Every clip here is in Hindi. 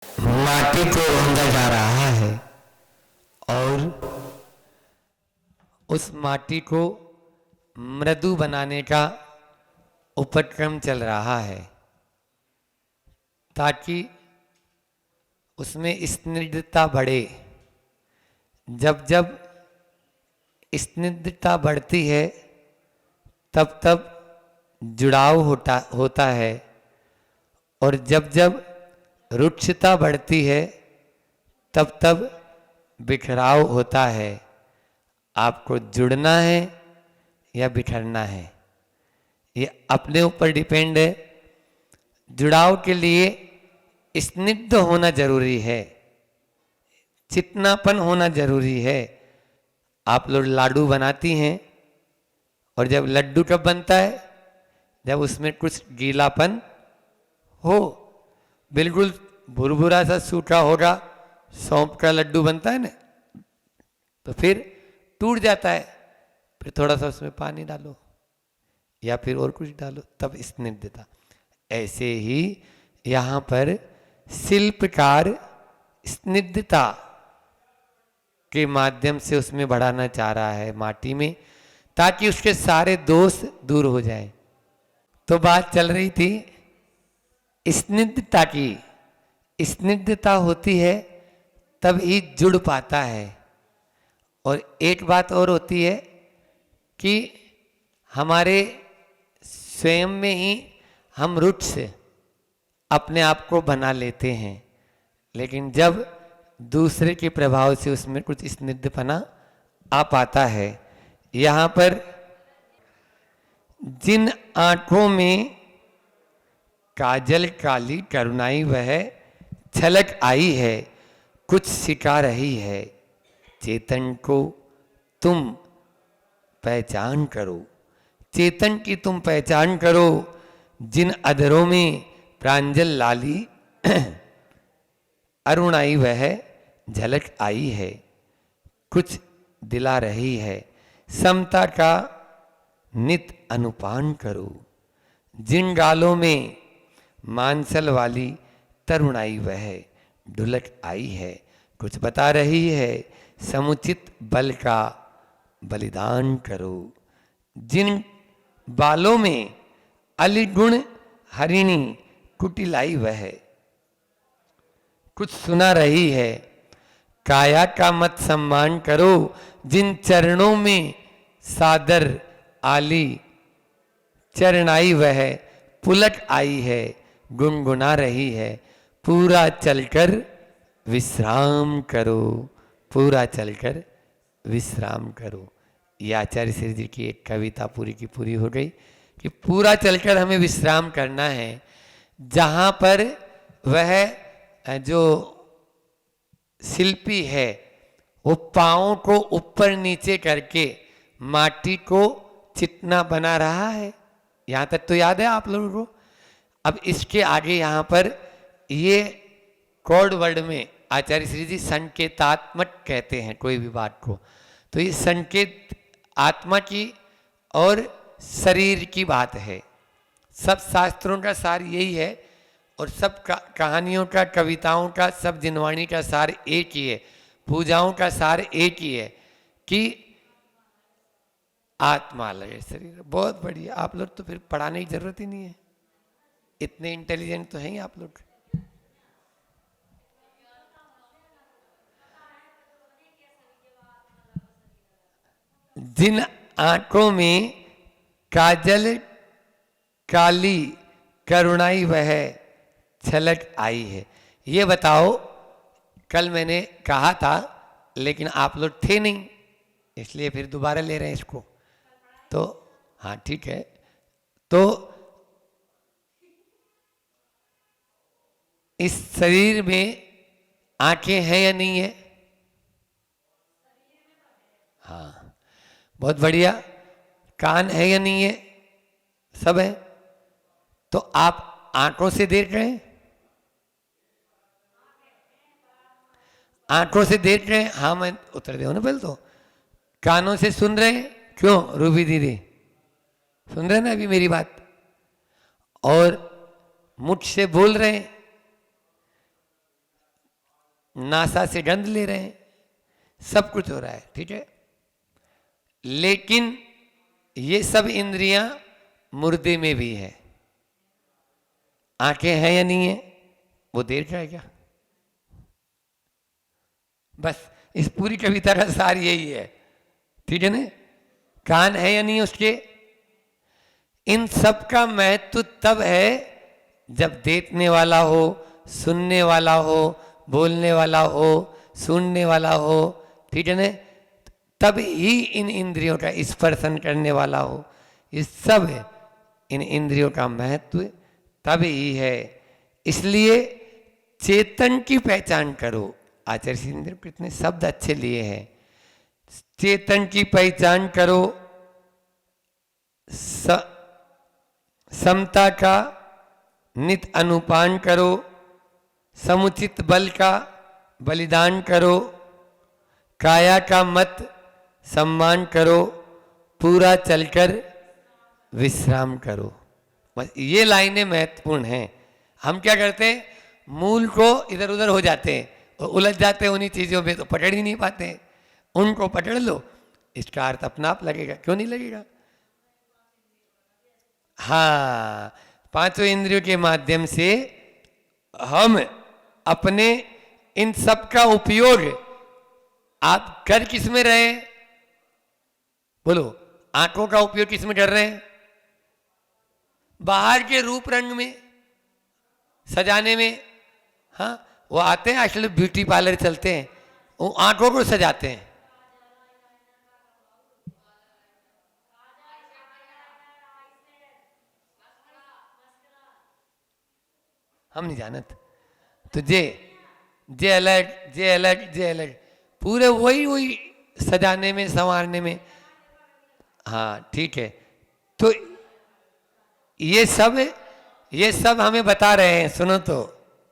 माटी को रौंदा जा रहा है और उस माटी को मृदु बनाने का उपक्रम चल रहा है ताकि उसमें स्निग्धता बढ़े। जब जब स्निग्धता बढ़ती है तब तब जुड़ाव होता है और जब जब रुक्षता बढ़ती है तब तब बिखराव होता है। आपको जुड़ना है या बिखरना है, ये अपने ऊपर डिपेंड है। जुड़ाव के लिए स्निग्ध होना जरूरी है, चिकनापन होना जरूरी है। आप लोग लाडू बनाती हैं और जब लड्डू कब बनता है, जब उसमें कुछ गीलापन हो, बिल्कुल भुरभुरा सा सूखा होगा, सौंफ का लड्डू बनता है ना, तो फिर टूट जाता है। फिर थोड़ा सा उसमें पानी डालो या फिर और कुछ डालो, तब स्निग्धता। ऐसे ही यहाँ पर शिल्पकार स्निग्धता के माध्यम से उसमें बढ़ाना चाह रहा है माटी में, ताकि उसके सारे दोष दूर हो जाए। तो बात चल रही थी स्निग्धता की। स्निग्धता होती है तब ही जुड़ पाता है। और एक बात और होती है कि हमारे स्वयं में ही हम रुट से अपने आप को बना लेते हैं, लेकिन जब दूसरे के प्रभाव से उसमें कुछ स्निग्धपना आ पाता है। यहाँ पर जिन आंखों में काजल काली करुणाई वह छलक आई है, कुछ सिखा रही है, चेतन को तुम पहचान करो। चेतन की तुम पहचान करो। जिन अधरों में प्रांजल लाली अरुणाई वह झलक आई है, कुछ दिला रही है, समता का नित अनुपान करो। जिन गालों में मांसल वाली तरुणाई वह ढुलक आई है, कुछ बता रही है, समुचित बल का बलिदान करो। जिन बालों में अलिगुण हरिणी कुटिलाई वह कुछ सुना रही है, काया का मत सम्मान करो। जिन चरणों में सादर आली चरणाई वह पुलक आई है, गुनगुना रही है, पूरा चलकर विश्राम करो। पूरा चलकर विश्राम करो। ये आचार्य श्री जी की एक कविता पूरी की पूरी हो गई कि पूरा चलकर हमें विश्राम करना है। जहाँ पर वह जो शिल्पी है वो पाँव को ऊपर नीचे करके माटी को चिकना बना रहा है, यहाँ तक तो याद है आप लोगों को। अब इसके आगे यहाँ पर ये कोड वर्ड में आचार्य श्री जी संकेतात्मक कहते हैं कोई भी बात को, तो ये संकेत आत्मा की और शरीर की बात है। सब शास्त्रों का सार यही है और सब कहानियों का, कविताओं का, सब जिनवाणी का सार एक ही है, पूजाओं का सार एक ही है कि आत्मा लगे शरीर। बहुत बढ़िया, आप लोग तो फिर पढ़ाने की जरूरत ही नहीं है, इतने इंटेलिजेंट तो हैं ही आप लोग। जिन आंखों में काजल काली करुणाई वह छलक आई है, ये बताओ। कल मैंने कहा था लेकिन आप लोग थे नहीं, इसलिए फिर दोबारा ले रहे हैं इसको। तो हाँ ठीक है, तो इस शरीर में आंखें हैं या नहीं है? हाँ बहुत बढ़िया। कान है या नहीं है? सब है। तो आप आंखों से देख रहे हैं? आंखों से देख रहे हैं? हाँ मैं उत्तर दे ना पहले तो। कानों से सुन रहे हैं? क्यों रूबी दीदी सुन रहे हैं ना अभी मेरी बात? और मुख से बोल रहे हैं? नासा से गंध ले रहे हैं, सब कुछ हो रहा है, ठीक है। लेकिन ये सब इंद्रियां मुर्दे में भी है। आंखें हैं या नहीं है वो देख रहा है क्या? बस इस पूरी कविता का सार यही है, ठीक है ना। कान है या नहीं उसके? इन सब का महत्व तब है जब देखने वाला हो, सुनने वाला हो, बोलने वाला हो, सुनने वाला हो, ठीक है ना। तब ही इन इंद्रियों का स्पर्शन करने वाला हो। ये सब है इन इंद्रियों का महत्व तब ही है। इसलिए चेतन की पहचान करो। आचार्य श्रीधर कितने शब्द अच्छे लिए हैं। चेतन की पहचान करो, समता का नित अनुपान करो, समुचित बल का बलिदान करो, काया का मत सम्मान करो, पूरा चलकर विश्राम करो। बस ये लाइनें महत्वपूर्ण हैं। हम क्या करते हैं, मूल को इधर उधर हो जाते हैं और उलझ जाते हैं उन्हीं चीज़ों में, तो पकड़ ही नहीं पाते हैं। उनको पकड़ लो, इसका अर्थ अपना आप लगेगा, क्यों नहीं लगेगा। हाँ, पांचों इंद्रियों के माध्यम से हम अपने इन सब का उपयोग आप कर किस में रहे हैं? बोलो, आंखों का उपयोग किस में कर रहे हैं? बाहर के रूप रंग में सजाने में। हाँ, वो आते हैं आजकल ब्यूटी पार्लर चलते हैं, वो आंखों को सजाते हैं। हम नहीं जानत तो जे अलग पूरे वही सजाने में संवारने में। हाँ ठीक है, तो ये सब हमें बता रहे हैं, सुनो तो,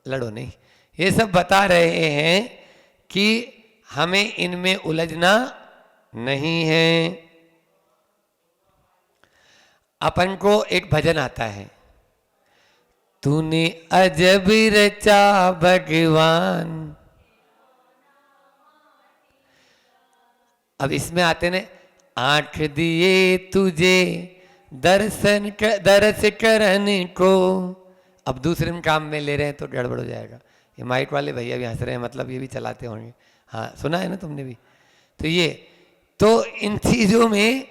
लड़ो नहीं। ये सब बता रहे हैं कि हमें इनमें उलझना नहीं है। अपन को एक भजन आता है, तूने अजब रचा भगवान। अब इसमें आते ने, आंख दिए तुझे दरस करने को। अब दूसरे में काम में ले रहे हैं तो गड़बड़ हो जाएगा। ये माइक वाले भैया भी हंस रहे हैं, मतलब ये भी चलाते होंगे। हाँ, सुना है ना तुमने भी। तो इन चीजों में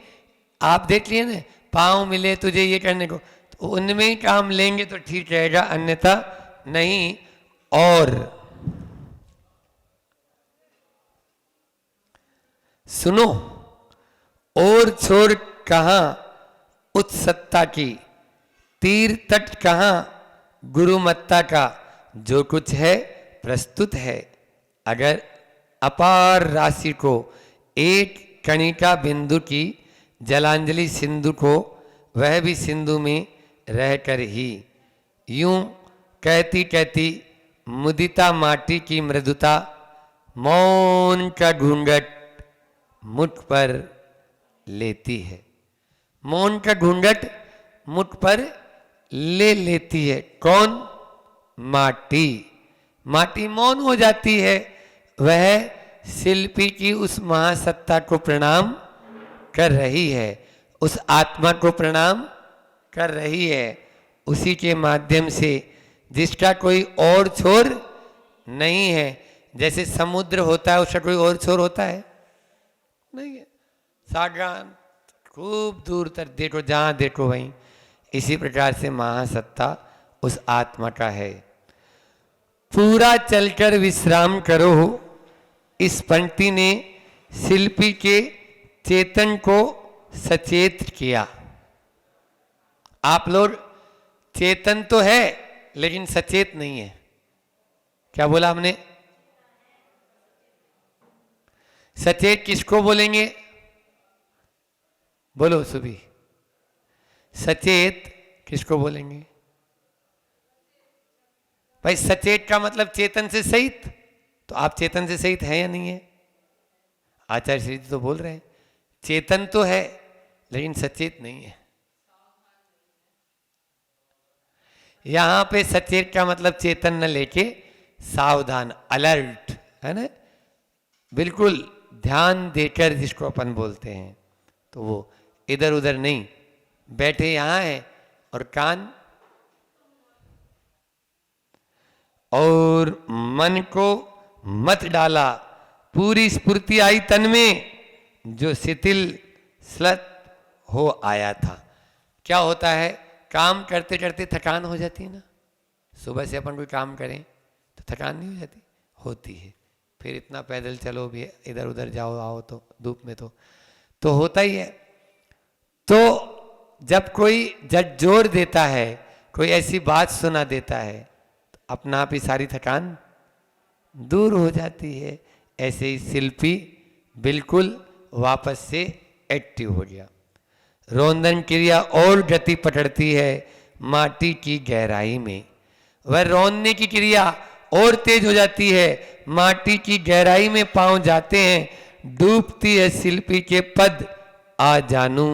आप देख लिए ना, पाँव मिले तुझे ये करने को, तो उनमें ही काम लेंगे तो ठीक रहेगा, अन्यथा नहीं। और सुनो, और छोर कहां उत्सत्ता की, तीर तट कहां गुरुमत्ता का। जो कुछ है प्रस्तुत है, अगर अपार राशि को एक कणिका बिंदु की जलांजलि सिंधु को, वह भी सिंधु में रहकर ही। यूं कहती कहती मुदिता माटी की मृदुता, मौन का घूंघट मुठ पर लेती है। मौन का घूंघट मुठ पर ले लेती है। कौन? माटी। माटी मौन हो जाती है। वह शिल्पी की उस महासत्ता को प्रणाम कर रही है, उस आत्मा को प्रणाम कर रही है। उसी के माध्यम से, जिसका कोई और छोर नहीं है। जैसे समुद्र होता है, उसका कोई और छोर होता है? नहीं है। सागर खूब दूर तक देखो, जहां देखो वहीं। इसी प्रकार से महासत्ता उस आत्मा का है। पूरा चलकर विश्राम करो, इस पंक्ति ने शिल्पी के चेतन को सचेत किया। आप लोग चेतन तो है लेकिन सचेत नहीं है। क्या बोला हमने? सचेत किसको बोलेंगे? बोलो सुबी, सचेत किसको बोलेंगे? भाई सचेत का मतलब चेतन से सहित। तो आप चेतन से सहित है या नहीं है? आचार्य श्री जी तो बोल रहे हैं चेतन तो है लेकिन सचेत नहीं है। यहां पे सचेत का मतलब चेतन न लेके सावधान, अलर्ट, है ना, बिल्कुल ध्यान देकर जिसको अपन बोलते हैं, तो वो इधर उधर नहीं, बैठे यहाँ है और कान, और मन को मत डाला, पूरी स्फूर्ति आई तन में, जो शिथिल श्लथ हो आया था। क्या होता है, काम करते करते थकान हो जाती है ना, सुबह से अपन कोई काम करें तो थकान नहीं हो जाती, होती है, फिर इतना पैदल चलो भी, इधर उधर जाओ आओ तो धूप में तो होता ही है। तो जब कोई झकझोर देता है, कोई ऐसी बात सुना देता है, तो अपना आप ही सारी थकान दूर हो जाती है। ऐसे ही शिल्पी बिल्कुल वापस से एक्टिव हो गया। रोंदन क्रिया और गति पकड़ती है माटी की गहराई में, वह रोंदने की क्रिया और तेज हो जाती है, माटी की गहराई में पांव जाते हैं, डूबती है शिल्पी के पद आ जानू।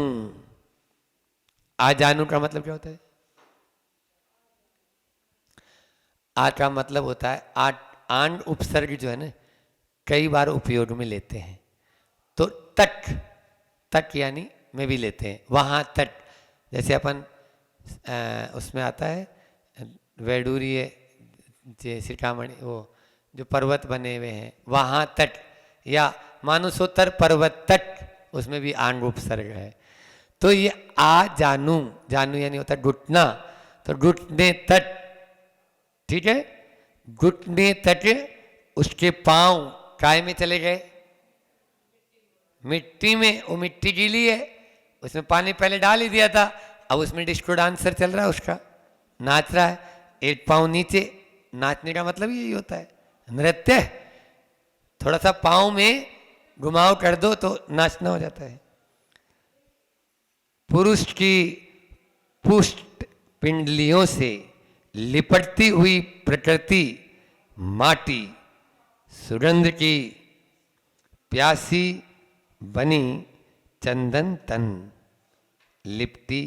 आ जानू का मतलब क्या होता है? आ का मतलब होता है आंड उपसर्ग जो है ना, कई बार उपयोग में लेते हैं। तो तक यानी में भी लेते हैं, वहां तक, जैसे अपन उसमें आता है वैडूर्य श्रीकामणि, वो जो पर्वत बने हुए हैं वहां तक, या मानुसोत्तर पर्वत तक, उसमें भी आंग उपसर्ग है। तो ये आ जानू, जानू यानी होता है घुटना, तो घुटने तक, ठीक है, घुटने तक उसके पांव काय में चले गए, मिट्टी में। वो मिट्टी गीली है, उसमें पानी पहले डाल ही दिया था, अब उसमें डिस्को डांसर चल रहा है, उसका नाच रहा है, एक पांव नीचे। नाचने का मतलब यही होता है, नृत्य। थोड़ा सा पांव में घुमाव कर दो तो नाचना हो जाता है। पुरुष की पुष्ट पिंडलियों से लिपटती हुई प्रकृति माटी, सुगंध की प्यासी बनी चंदन तन, लिपटी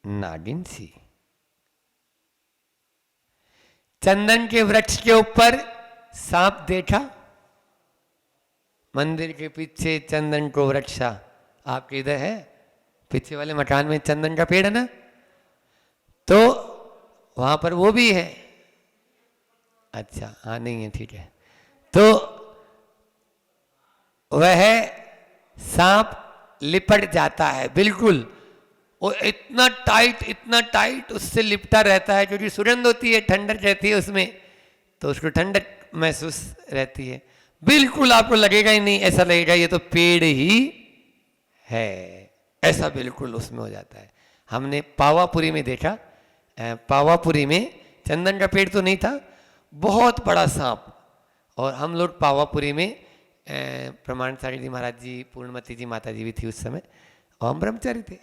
नागिन सी। चंदन के वृक्ष के ऊपर सांप देखा, मंदिर के पीछे चंदन को वृक्षा, आपके इधर है पीछे वाले मकान में चंदन का पेड़ है ना, तो वहां पर वो भी है। अच्छा, हाँ नहीं है, ठीक है। तो वह सांप लिपट जाता है बिल्कुल, वो इतना टाइट उससे लिपटा रहता है, क्योंकि सुगंध होती है, ठंडक रहती है उसमें, तो उसको ठंडक महसूस रहती है। बिल्कुल आपको लगेगा ही नहीं, ऐसा लगेगा ये तो पेड़ ही है, ऐसा बिल्कुल उसमें हो जाता है। हमने पावापुरी में देखा, पावापुरी में चंदन का पेड़ तो नहीं था, बहुत बड़ा सांप, और हम लोग पावापुरी में प्रमाण सागर जी महाराज जी, पूर्णमती जी माता जी भी थी उस समय, और हम ब्रह्मचारी थे,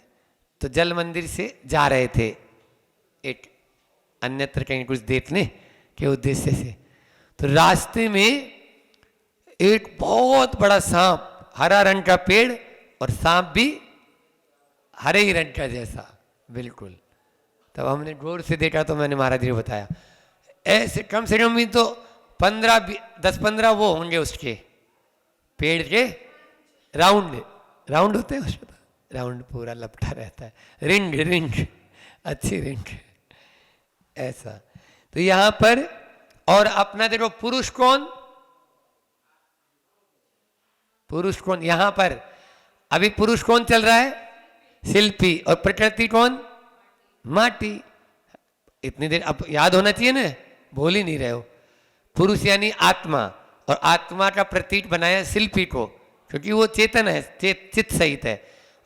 तो जल मंदिर से जा रहे थे एक अन्यत्र कहीं कुछ देखने के उद्देश्य से, तो रास्ते में एक बहुत बड़ा सांप, हरा रंग का पेड़ और सांप भी हरे ही रंग का जैसा बिल्कुल। तब हमने गौर से देखा, तो मैंने महाराज जी को बताया, ऐसे कम से कम भी तो 10-15 वो होंगे उसके पेड़ के, राउंड होते हैं उसमें, राउंड पूरा लपटा रहता है, रिंग अच्छी रिंग, ऐसा। तो यहां पर, और अपना देखो पुरुष कौन यहां पर, अभी पुरुष कौन चल रहा है? शिल्पी, और प्रकृति कौन? माटी। इतनी देर अब याद होना चाहिए ना, भूल ही नहीं रहे हो। पुरुष यानी आत्मा, और आत्मा का प्रतीक बनाया शिल्पी को, क्योंकि वो चेतन है, चित्त सहित है,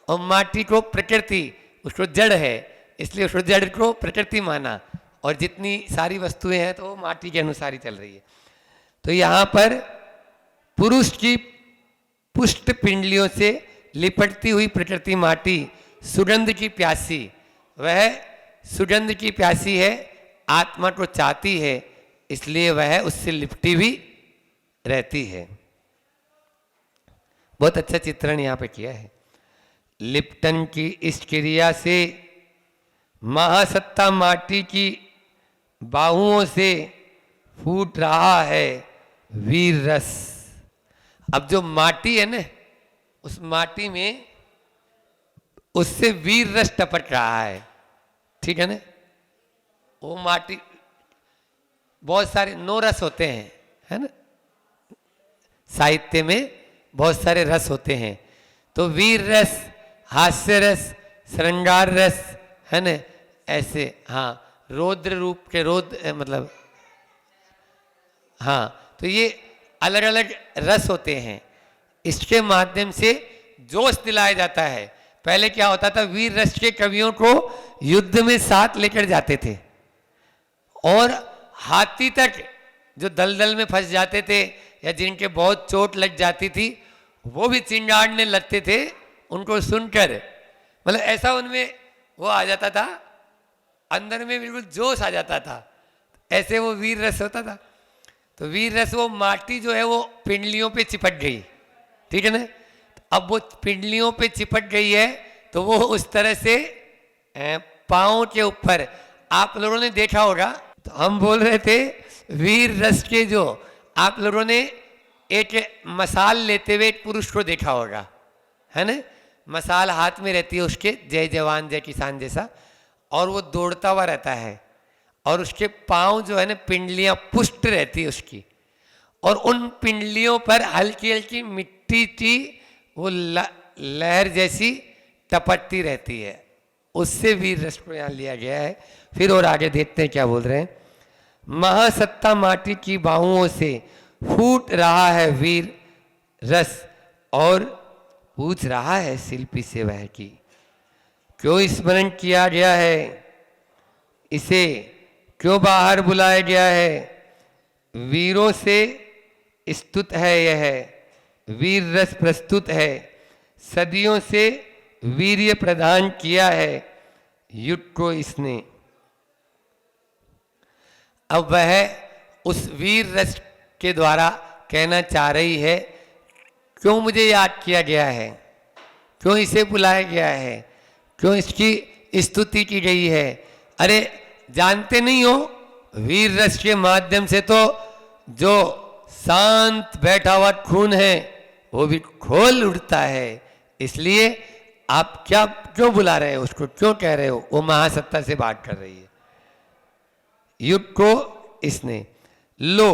और माटी को प्रकृति, उसको जड़ है, इसलिए उसको जड़ को प्रकृति माना, और जितनी सारी वस्तुएं हैं तो वो माटी के अनुसार ही चल रही है। तो यहां पर पुरुष की पुष्ट पिंडलियों से लिपटती हुई प्रकृति माटी, सुगंध की प्यासी, वह सुगंध की प्यासी है, आत्मा को चाहती है, इसलिए वह उससे लिपटी हुई रहती है। बहुत अच्छा चित्रण यहां पे किया है। लिप्टन की इस क्रिया से महासत्ता माटी की बाहुओं से फूट रहा है, वीर रस। अब जो माटी है ना, उस माटी में उससे वीर रस टपक रहा है, ठीक है ना। वो माटी, बहुत सारे 9 रस होते हैं, है ना, साहित्य में बहुत सारे रस होते हैं। तो वीर रस, हास्य रस, श्रृंगार रस, है ना, ऐसे। हाँ, रौद्र रूप के रौद्र मतलब, हाँ, तो ये अलग अलग रस होते हैं। इसके माध्यम से जोश दिलाया जाता है। पहले क्या होता था, वीर रस के कवियों को युद्ध में साथ लेकर जाते थे, और हाथी तक जो दलदल में फंस जाते थे या जिनके बहुत चोट लग जाती थी, वो भी चिंगाड़ने लगते थे उनको सुनकर। मतलब ऐसा उनमें वो आ जाता था, अंदर में बिल्कुल जोश आ जाता था। ऐसे वो वीर रस होता था। तो वीर रस, वो माटी जो है वो पिंडलियों पे चिपक गई, ठीक है ना। अब वो पिंडलियों पे चिपक गई है, तो वो उस तरह से पाँव के ऊपर, आप लोगों ने देखा होगा। तो हम बोल रहे थे वीर रस के, जो आप लोगों ने एक मसाल लेते हुए एक पुरुष को देखा होगा, है ना। मसाल हाथ में रहती है उसके, जय जवान जय किसान जैसा, और वो दौड़ता हुआ रहता है, और उसके पाँव जो है ना, पिंडलियाँ पुष्ट रहती है उसकी, और उन पिंडलियों पर हल्की हल्की मिट्टी की वो लहर जैसी टपकती रहती है। उससे वीर रस को यहाँ लिया गया है। फिर और आगे देखते हैं क्या बोल रहे हैं। महासत्ता माटी की बाहुओं से फूट रहा है वीर रस, और पूछ रहा है शिल्पी से वह की, क्यों स्मरण किया गया है इसे, क्यों बाहर बुलाया गया है। वीरों से स्तुत है यह, वीर रस प्रस्तुत है, सदियों से वीर्य प्रदान किया है युग को इसने। अब वह उस वीर रस के द्वारा कहना चाह रही है, क्यों मुझे याद किया गया है, क्यों इसे बुलाया गया है, क्यों इसकी स्तुति की गई है। अरे जानते नहीं हो, वीर रस के माध्यम से तो जो शांत बैठा हुआ खून है वो भी खोल उठता है। इसलिए आप क्या क्यों बुला रहे हो उसको, क्यों कह रहे हो। वो महासत्ता से बात कर रही है। युग को इसने, लो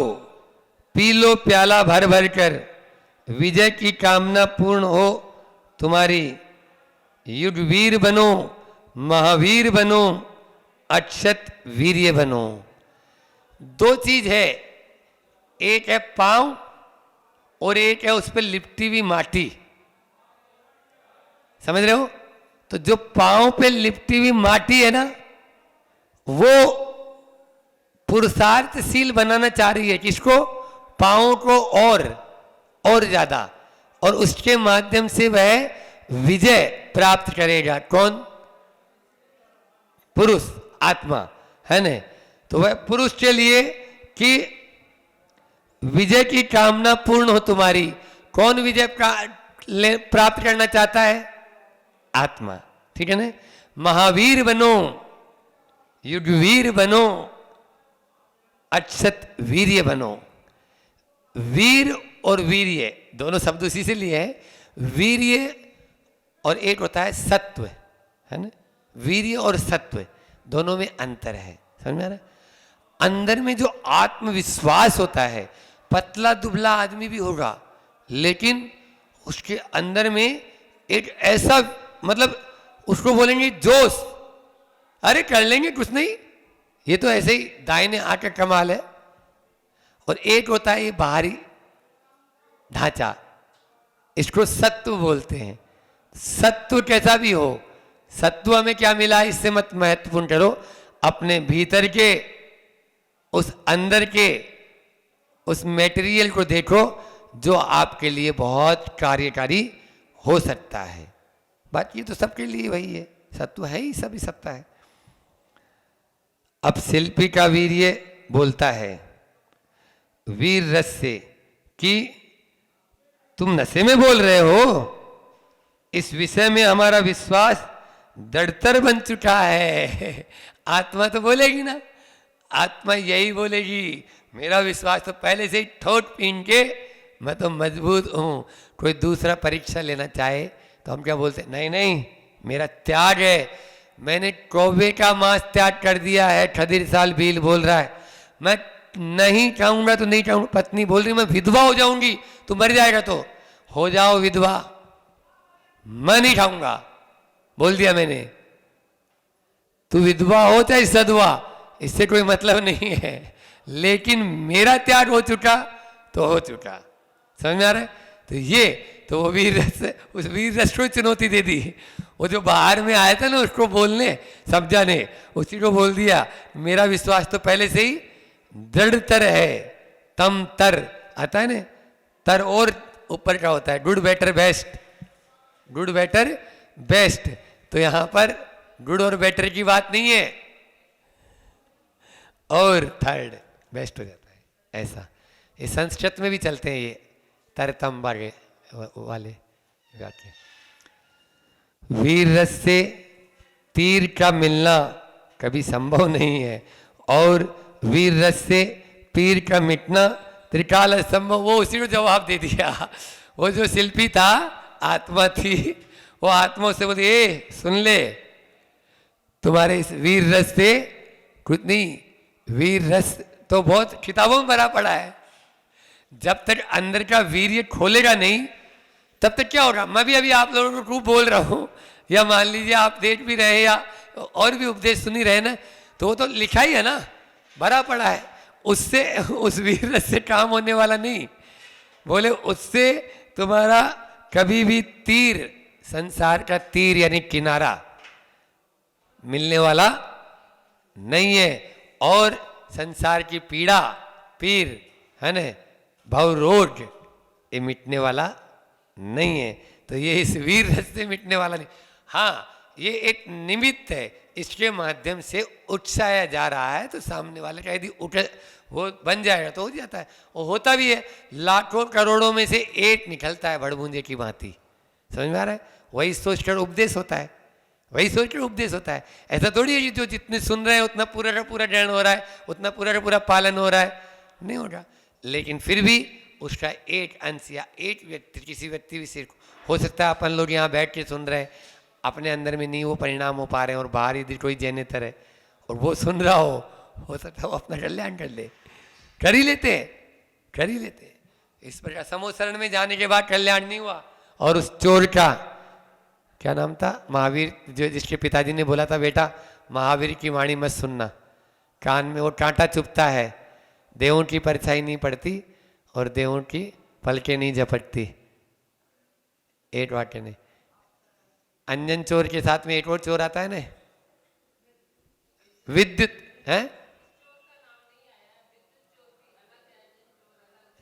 पी लो प्याला भर भर कर, विजय की कामना पूर्ण हो तुम्हारी। युग वीर बनो, महावीर बनो, अक्षत वीर्य बनो। 2 चीज है, एक है पांव और एक है उस पर लिपटी हुई माटी। समझ रहे हो। तो जो पांव पे लिपटी हुई माटी है ना, वो पुरुषार्थशील बनाना चाह रही है किसको, पांव को, और ज्यादा, और उसके माध्यम से वह विजय प्राप्त करेगा। कौन, पुरुष, आत्मा, है ना। तो वह पुरुष के लिए कि विजय की कामना पूर्ण हो तुम्हारी। कौन विजय प्राप्त करना चाहता है, आत्मा, ठीक है ना। महावीर बनो, युगवीर बनो, अक्षत वीर्य बनो। वीर और वीर्य दोनों शब्द उसी से लिए हैं। वीर्य और एक होता है सत्व, है ना। वीर्य और सत्व दोनों में अंतर है, समझ में आ रहा है। अंदर में जो आत्मविश्वास होता है, पतला दुबला आदमी भी होगा लेकिन उसके अंदर में एक ऐसा, मतलब उसको बोलेंगे जोश, अरे कर लेंगे कुछ नहीं, ये तो ऐसे ही दाहिने हाथ का कमाल है। और एक होता है ये बाहरी ढांचा, इसको सत्व बोलते हैं। सत्व कैसा भी हो, सत्व हमें क्या मिला इससे मत महत्वपूर्ण करो, अपने भीतर के उस अंदर के उस मटेरियल को देखो जो आपके लिए बहुत कार्यकारी हो सकता है। बात ये तो सबके लिए वही है, सत्व है ही, सभी सत्ता है। अब शिल्पी का वीर्य बोलता है वीर रस से कि तुम नशे में बोल रहे हो, इस विषय में हमारा विश्वास दृढ़तर बन चुका है। आत्मा तो बोलेगी ना, आत्मा यही बोलेगी, मेरा विश्वास तो पहले से ही ठोट पीन के, मैं तो मजबूत हूं। कोई दूसरा परीक्षा लेना चाहे तो हम क्या बोलते, नहीं नहीं मेरा त्याग है, मैंने कौवे का मांस त्याग कर दिया है। खदिर साल भील बोल रहा है, मैं नहीं चाहूंगा तो नहीं चाहूंगा। पत्नी बोल रही मैं विधवा हो जाऊंगी, तू मर जाएगा तो हो जाओ विधवा, मैं नहीं खाऊंगा। बोल दिया मैंने, तू विधवा हो चाहे सधवा, इससे कोई मतलब नहीं है, लेकिन मेरा त्याग हो चुका तो हो चुका। समझ में आ रहा है? तो ये तो वो वीर रस, उस वीर रस को चुनौती दे दी। वो जो बाहर में आया था ना उसको बोलने, समझा ने, उसी को बोल दिया मेरा विश्वास तो पहले से ही दृढ़तर है। तम तर आता है ना, तर और ऊपर का होता है good better best, good better best. तो यहां पर गुड और बेटर की बात नहीं है, और थर्ड बेस्ट हो जाता है। ऐसा ये संस्कृत में भी चलते हैं ये तरतम वाले वाक्य। वीर रस से तीर का मिलना कभी संभव नहीं है, और वीर रस से पीर का मिटना त्रिकाल असंभव। वो उसी को जवाब दे दिया। वो जो शिल्पी था आत्मा थी, वो आत्मा से बोली ए सुन ले, तुम्हारे इस वीर रस से कुछ नहीं, वीर रस तो बहुत किताबों में भरा पड़ा है, जब तक अंदर का वीर्य खोलेगा नहीं तब तक क्या होगा। मैं भी अभी आप लोगों को खूब बोल रहा हूं, या मान लीजिए आप देख भी रहे या और भी उपदेश सुनी रहे ना, तो वो तो लिखा ही है ना, भरा पड़ा है। उससे उस वीर रस से काम होने वाला नहीं। बोले उससे तुम्हारा कभी भी तीर, संसार का तीर यानी किनारा मिलने वाला नहीं है, और संसार की पीड़ा, पीर है ना, भव रोग, ये मिटने वाला नहीं है। तो ये इस वीर रस से मिटने वाला नहीं। हाँ ये एक निमित्त है, इसके माध्यम से उठसाया जा रहा है, तो सामने वाले का यदि उठ वो बन जाएगा तो हो जाता है, वो होता भी है। लाखों करोड़ों में से एक निकलता है भड़बूंजे की भांति। समझ में आ रहा है? वही सोचकर उपदेश होता है, वही सोचकर उपदेश होता है। ऐसा थोड़ी है कि जो जितने सुन रहे हैं उतना पूरा का पूरा ग्रहण हो रहा है, उतना पूरा का पूरा पालन हो रहा है, नहीं हो रहा। लेकिन फिर भी उसका एक अंश या एक व्यक्ति, किसी व्यक्ति विशेष को हो सकता है, अपन लोग यहाँ बैठ के सुन रहे हैं, अपने अंदर में नहीं वो परिणाम हो पा रहे हैं, और बाहर यदि कोई जैनेतर है और वो सुन रहा हो सकता है वो अपना कल्याण कर ले, कर ही लेते हैं, कर ही लेते हैं। इस प्रकार समोसरण में जाने के बाद कल्याण नहीं हुआ। और उस चोर का क्या नाम था, महावीर, जो जिसके पिताजी ने बोला था बेटा महावीर की वाणी मत सुनना, कान में वो कांटा चुभता है, देवों की परछाई नहीं पड़ती और देवों की पलकें नहीं झपटती। एक वाक्य ने, अंजन चोर के साथ में एक और चोर आता है ना, विद्युत है,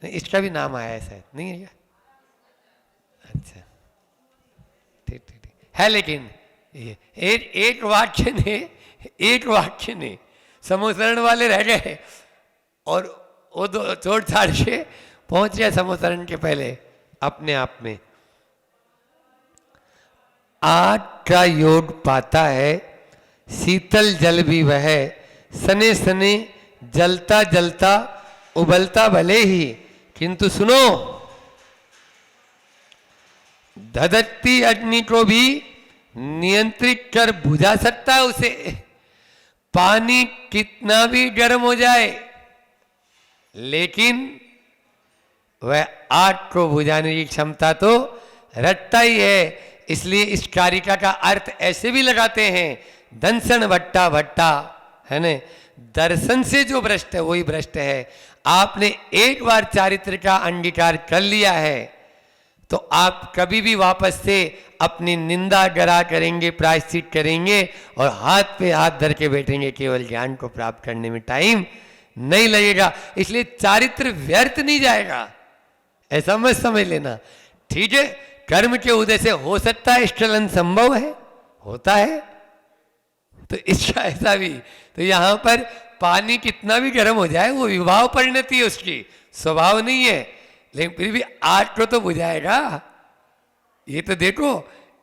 नहीं इसका भी नाम आया है शायद, नहीं है क्या? अच्छा ठीक ठीक ठीक है। लेकिन ये एक वाक्य ने, एक वाक्य ने समोसरण वाले रह गए, और वो दो चोर छाड़ के पहुंच गया समोसरण के पहले अपने आप में। आग का योग पाता है, शीतल जल भी वह, सने सने जलता जलता उबलता भले ही, किंतु सुनो धधकती अग्नि को भी नियंत्रित कर बुझा सकता है उसे। पानी कितना भी गर्म हो जाए लेकिन वह आग को बुझाने की क्षमता तो रखता ही है। इसलिए इस कारिका का अर्थ ऐसे भी लगाते हैं, दंसन भट्टा भट्टा, है न, दर्शन से जो भ्रष्ट है वही भ्रष्ट है। आपने एक बार चारित्र का अंगीकार कर लिया है तो आप कभी भी वापस से अपनी निंदा गरा करेंगे, प्रायश्चित करेंगे और हाथ पे हाथ धर के बैठेंगे, केवल ज्ञान को प्राप्त करने में टाइम नहीं लगेगा। इसलिए चारित्र व्यर्थ नहीं जाएगा, ऐसा मत समझ लेना। ठीक है, कर्म के उदय से हो सकता है स्खलन संभव है, होता है, तो इसका ऐसा भी। तो यहां पर पानी कितना भी गर्म हो जाए वो विभाव परिणति है, उसकी स्वभाव नहीं है, लेकिन फिर भी आग को तो बुझाएगा, ये तो देखो।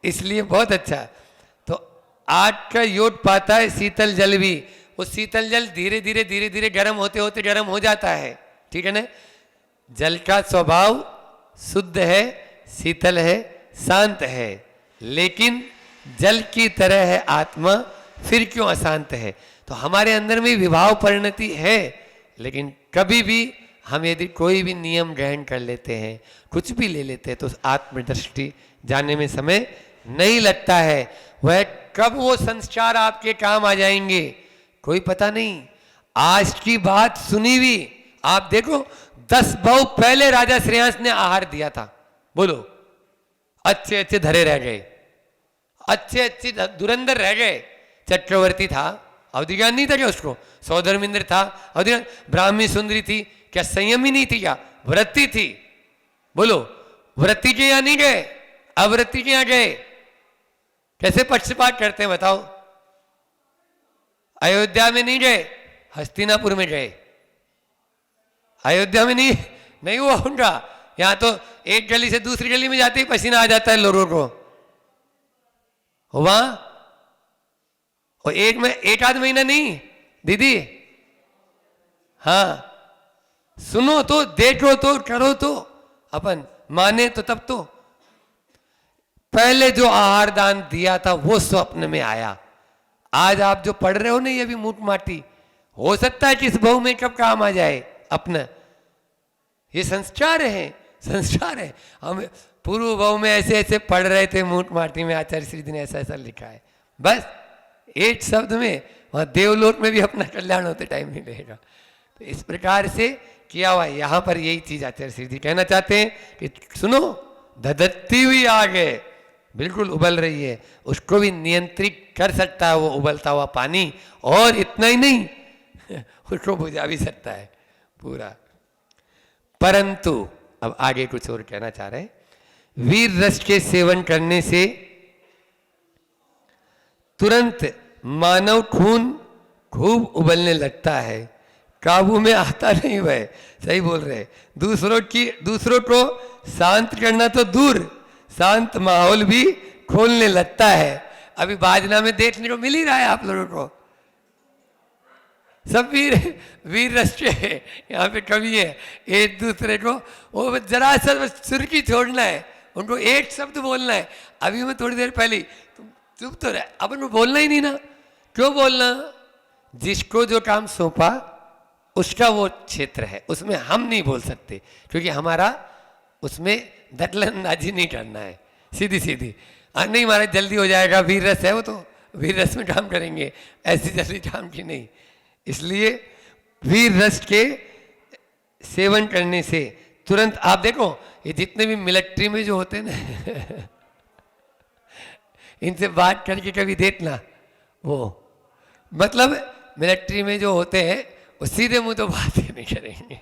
इसलिए बहुत अच्छा, तो आग का योग पाता है शीतल जल भी, वो शीतल जल धीरे धीरे धीरे धीरे गर्म होते होते गर्म हो जाता है, ठीक है ना। जल का स्वभाव शुद्ध है, शीतल है, शांत है, लेकिन जल की तरह है आत्मा, फिर क्यों अशांत है। तो हमारे अंदर में विभाव परिणति है, लेकिन कभी भी हम यदि कोई भी नियम ग्रहण कर लेते हैं, कुछ भी ले लेते हैं, तो आत्मदृष्टि जाने में समय नहीं लगता है। वह कब वो संस्कार आपके काम आ जाएंगे कोई पता नहीं। आज की बात सुनी हुई, आप देखो 10 बहु पहले राजा श्रेयांस ने आहार दिया था, बोलो अच्छे अच्छे धरे रह गए, अच्छे अच्छे धुरंधर रह गए। चक्रवर्ती था, अवधिज्ञान नहीं था क्या उसको, सौधर्मेंद्र था अवधिज्ञान, ब्राह्मी सुंदरी थी, क्या संयमी नहीं थी, क्या व्रती थी, बोलो व्रती के यहां नहीं गए, अव्रती के यहां गए। कैसे पक्षपात करते हैं बताओ। अयोध्या में नहीं गए, हस्तिनापुर में गए। अयोध्या में नहीं हुआ उनका, यहां तो एक गली से दूसरी गली में जाते ही पसीना आ जाता है लोगों को। हुआ और एक आध महीना नहीं दीदी, हाँ सुनो तो, देखो तो, करो तो, अपन माने तो तब तो। पहले जो आहार दान दिया था वो स्वप्न में आया। आज आप जो पढ़ रहे हो ना, ये भी मूठ माटी, हो सकता है कि इस बहु में कब काम आ जाए अपना। ये संस्कार है, संस्कार है। हम पूर्व बहु में ऐसे ऐसे पढ़ रहे थे मूठ माटी में, आचार्य श्री ने ऐसा ऐसा लिखा है, बस एक शब्द में वहां देवलोक में भी अपना कल्याण होते टाइम नहीं रहेगा। तो इस प्रकार से किया हुआ। यहां पर यही चीज आचार्य श्री जी कहना चाहते हैं कि सुनो, धधकती हुई आग है, बिल्कुल उबल रही है, उसको भी नियंत्रित कर सकता है वो उबलता हुआ पानी, और इतना ही नहीं उसको बुझा भी सकता है पूरा। परंतु अब आगे कुछ और कहना चाह रहे हैं। वीर रस के सेवन करने से तुरंत मानव खून खूब उबलने लगता है, काबू में आता नहीं। वह सही बोल रहे। दूसरों को शांत करना तो दूर, शांत माहौल भी खोलने लगता है। अभी बाजना में देखने को मिल ही रहा है आप लोगों को, सब वीर रस के यहाँ पे कवि है, एक दूसरे को वो जरा सा सुर्खी छोड़ना है, उनको एक शब्द बोलना है। अभी मैं थोड़ी देर पहले, तुम चुप तो रहे, अपन को बोलना ही नहीं ना, क्यों बोलना। जिसको जो काम सौंपा उसका वो क्षेत्र है, उसमें हम नहीं बोल सकते, क्योंकि हमारा उसमें दखलंदाजी नहीं करना है, सीधी सीधी। नहीं महाराज जल्दी हो जाएगा, वीर रस है वो, तो वीर रस में काम करेंगे, ऐसी जल्दी काम की नहीं। इसलिए वीर रस के सेवन करने से तुरंत, आप देखो ये जितने भी मिलिट्री में जो होते हैं ना इनसे बात करके कभी देखना, वो मतलब मिलिट्री में जो होते हैं वो सीधे मुंह तो बात ही नहीं करेंगे,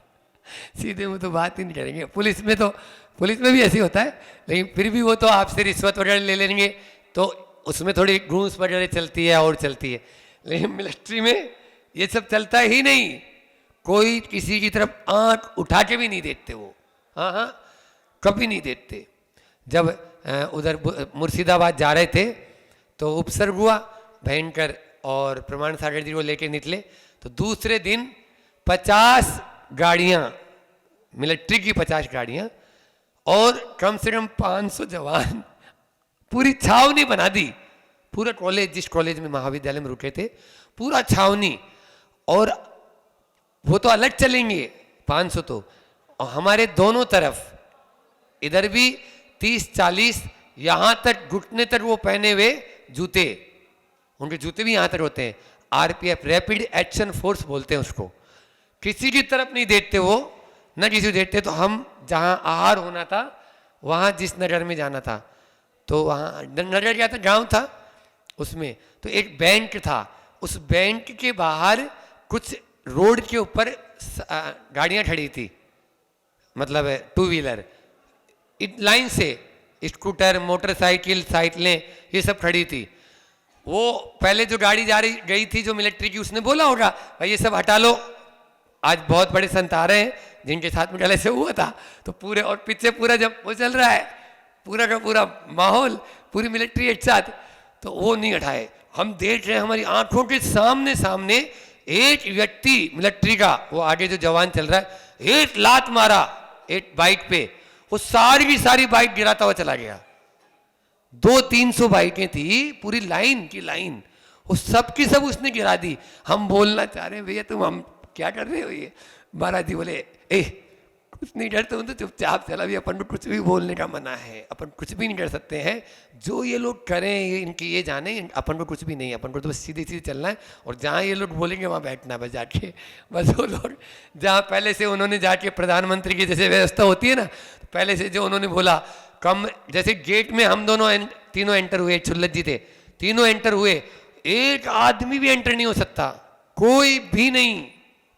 सीधे मुंह तो बात ही नहीं करेंगे। पुलिस में भी ऐसे होता है, लेकिन फिर भी वो तो आपसे रिश्वत वगैरह ले लेंगे, तो उसमें थोड़ी घूस वगैरह चलती है और चलती है। लेकिन मिलिट्री में ये सब चलता ही नहीं, कोई किसी की तरफ आंख उठा के भी नहीं देखते वो, हाँ कभी नहीं देखते। जब उधर मुर्शिदाबाद जा रहे थे तो उपसर्ग हुआ भयंकर, और प्रमाण सागर जी को लेके निकले, तो दूसरे दिन 50 गाड़ियाँ, मिलिट्री की 50 गाड़ियाँ और कम से कम 500 जवान, पूरी छावनी बना दी। पूरा कॉलेज, जिस कॉलेज में महाविद्यालय में रुके थे, पूरा छावनी, और वो तो अलग चलेंगे 500 तो, और हमारे दोनों तरफ इधर भी 30-40, यहाँ तक घुटने तक वो पहने हुए जूते, उनके जूते भी यहाँ तक होते हैं। आरपीएफ, रैपिड एक्शन फोर्स बोलते हैं उसको। किसी की तरफ नहीं देखते वो, न किसी को देखते। तो हम जहाँ आहार होना था, वहाँ जिस नगर में जाना था, तो वहाँ नगर क्या था, गांव था, उसमें तो एक बैंक था। उस बैंक के बाहर कुछ रोड के ऊपर गाड़ियाँ खड़ी थी, मतलब 2 व्हीलर लाइन से, स्कूटर, मोटरसाइकिल, साइकिलें, ये सब खड़ी थी। वो पहले जो गाड़ी गई थी जो मिलिट्री की, उसने बोला होगा भाई ये सब हटा लो, आज बहुत बड़े संत आ रहे हैं जिनके साथ में गले से हुआ था। तो पूरे, और पीछे पूरा जब वो चल रहा है, पूरा का पूरा माहौल, पूरी मिलिट्री एक साथ, तो वो नहीं हटाए। हम देख रहे हैं हमारी आंखों के सामने सामने एक व्यक्ति मिलिट्री का, वो आगे जो जवान चल रहा है, एक लात मारा एक बाइक पे, वो सारी की सारी बाइक गिराता हुआ चला गया। 200-300 बाइकें थी, पूरी लाइन की लाइन, वो सब की सब उसने गिरा दी। हम बोलना चाह रहे हैं भैया तुम हम क्या कर रहे हो ये। महाराज जी बोले ए कुछ नहीं डरते, तो चुपचाप चला भी, अपन को कुछ भी बोलने का मना है, अपन कुछ भी नहीं कर सकते हैं, जो ये लोग करें ये इनकी ये जाने, अपन को कुछ भी नहीं, अपन को तो बस सीधे सीधे चलना है, और जहाँ ये लोग बोलेंगे वहाँ बैठना है बस जाके। बस वो लोग जहाँ पहले से उन्होंने जाके प्रधानमंत्री की जैसे व्यवस्था होती है ना, पहले से जो उन्होंने बोला, कम जैसे गेट में हम दोनों तीनों एंटर हुए, छुल्लत जी थे, तीनों एंटर हुए, एक आदमी भी एंटर नहीं हो सकता, कोई भी नहीं,